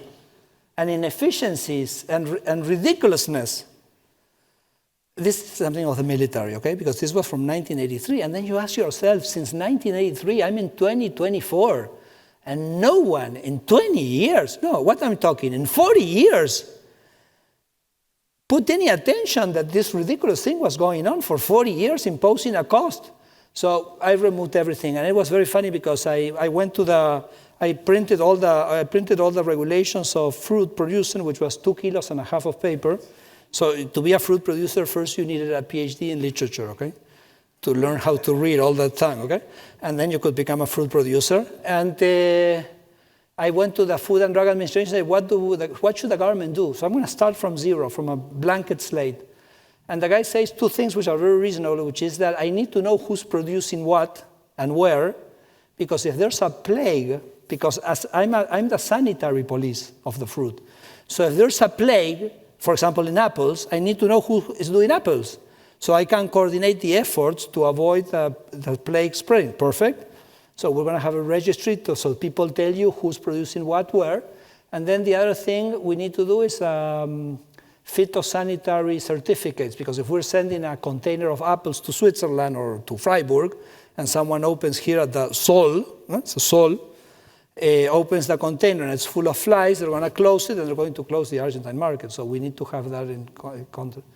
and inefficiencies and ridiculousness. This is something of the military, okay? Because this was from 1983. And then you ask yourself, since 1983, I'm in 2024. And no one in 20 years, no, what I'm talking, in 40 years, put any attention that this ridiculous thing was going on for 40 years, imposing a cost. So I removed everything. And it was very funny because I printed all the regulations of fruit producing, which was 2.5 kilos of paper. So to be a fruit producer, first you needed a PhD in literature, okay? To learn how to read all that time, okay? And then you could become a fruit producer. And I went to the Food and Drug Administration and said, what should the government do? So I'm going to start from zero, from a blanket slate. And the guy says two things which are very reasonable, which is that I need to know who's producing what and where, because if there's a plague, because as I'm the sanitary police of the fruit. So if there's a plague, for example, in apples, I need to know who is doing apples. So I can coordinate the efforts to avoid the plague spreading. Perfect. So we're going to have a registry so people tell you who's producing what where. And then the other thing we need to do is phytosanitary certificates, because if we're sending a container of apples to Switzerland or to Freiburg, and someone opens here at the Sol, it's a Sol, opens the container and it's full of flies, they're going to close it and they're going to close the Argentine market. So we need to have that in context.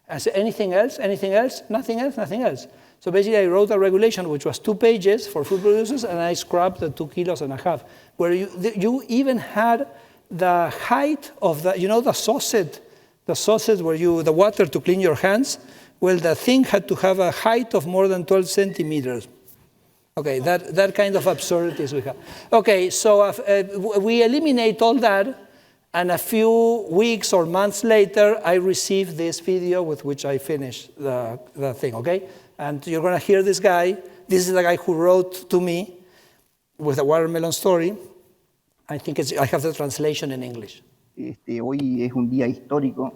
I said, anything else? Anything else? Nothing else? Nothing else. So basically I wrote a regulation which was 2 pages for food producers, and I scrapped the 2.5 kilos, where you even had the height of the, the saucet where the water to clean your hands. Well, the thing had to have a height of more than 12 centimeters. Okay, that kind of absurdities we have. Okay, so we eliminate all that, and a few weeks or months later, I received this video with which I finished the thing, okay? And you're going to hear this guy. This is the guy who wrote to me with the watermelon story. I have the translation in English. Hoy es un día histórico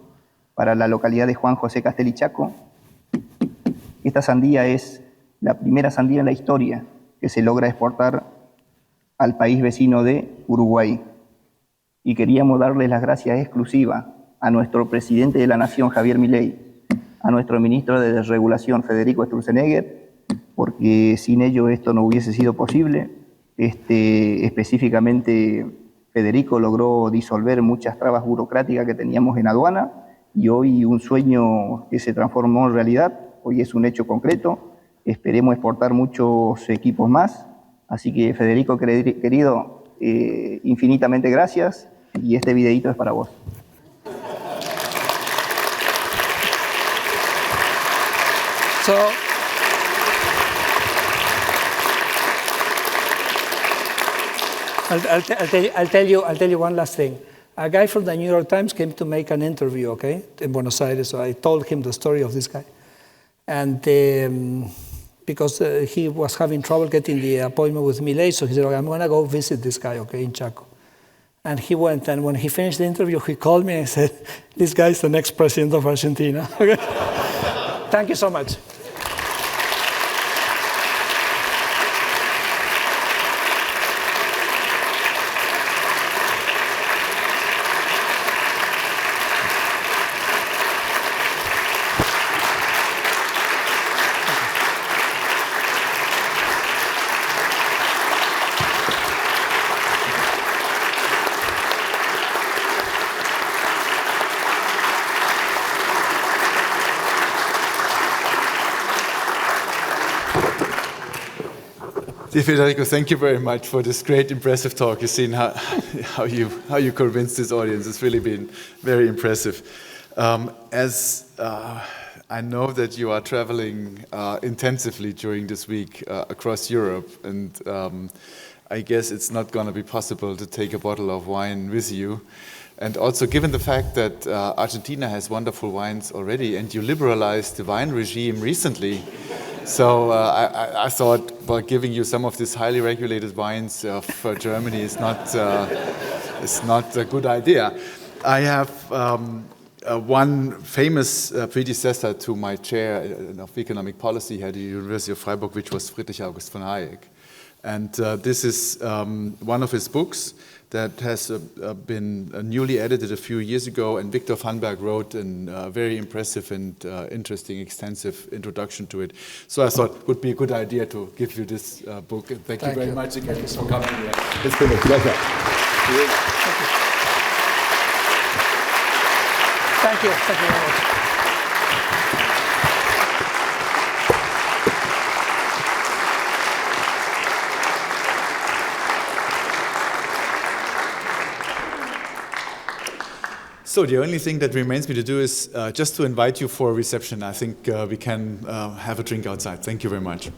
para la localidad de Juan José Castelichaco. Esta sandía es la primera sandía en la historia que se logra exportar al país vecino de Uruguay. Y queríamos darles las gracias exclusivas a nuestro presidente de la Nación, Javier Milei, a nuestro ministro de Desregulación, Federico Sturzenegger, porque sin ello esto no hubiese sido posible. Específicamente, Federico logró disolver muchas trabas burocráticas que teníamos en aduana, y hoy un sueño que se transformó en realidad, hoy es un hecho concreto. Esperemos exportar muchos equipos más. Así que, Federico, querido, infinitamente gracias, y este videito es para vos. So, I'll tell you one last thing. A guy from the New York Times came to make an interview, okay, in Buenos Aires. So I told him the story of this guy, and because he was having trouble getting the appointment with Milei, so he said, okay, I'm going to go visit this guy, okay, in Chaco. And he went, and when he finished the interview, he called me and said, this guy is the next president of Argentina. Okay? Thank you so much. Dear Federico, thank you very much for this great, impressive talk. You've seen how you convinced this audience. It's really been very impressive. I know that you are traveling intensively during this week across Europe, and I guess it's not going to be possible to take a bottle of wine with you. And also, given the fact that Argentina has wonderful wines already, and you liberalized the wine regime recently, so I thought, well, giving you some of these highly regulated wines for Germany is not a good idea. I have one famous predecessor to my chair of economic policy here at the University of Freiburg, which was Friedrich August von Hayek. And this is one of his books that has been newly edited a few years ago, and Victor Vanberg wrote a very impressive and interesting, extensive introduction to it. So I thought it would be a good idea to give you this book. And thank you very much again for coming here. It's been a pleasure. Thank you. Thank you very much. So the only thing that remains me to do is just to invite you for a reception. I think we can have a drink outside. Thank you very much.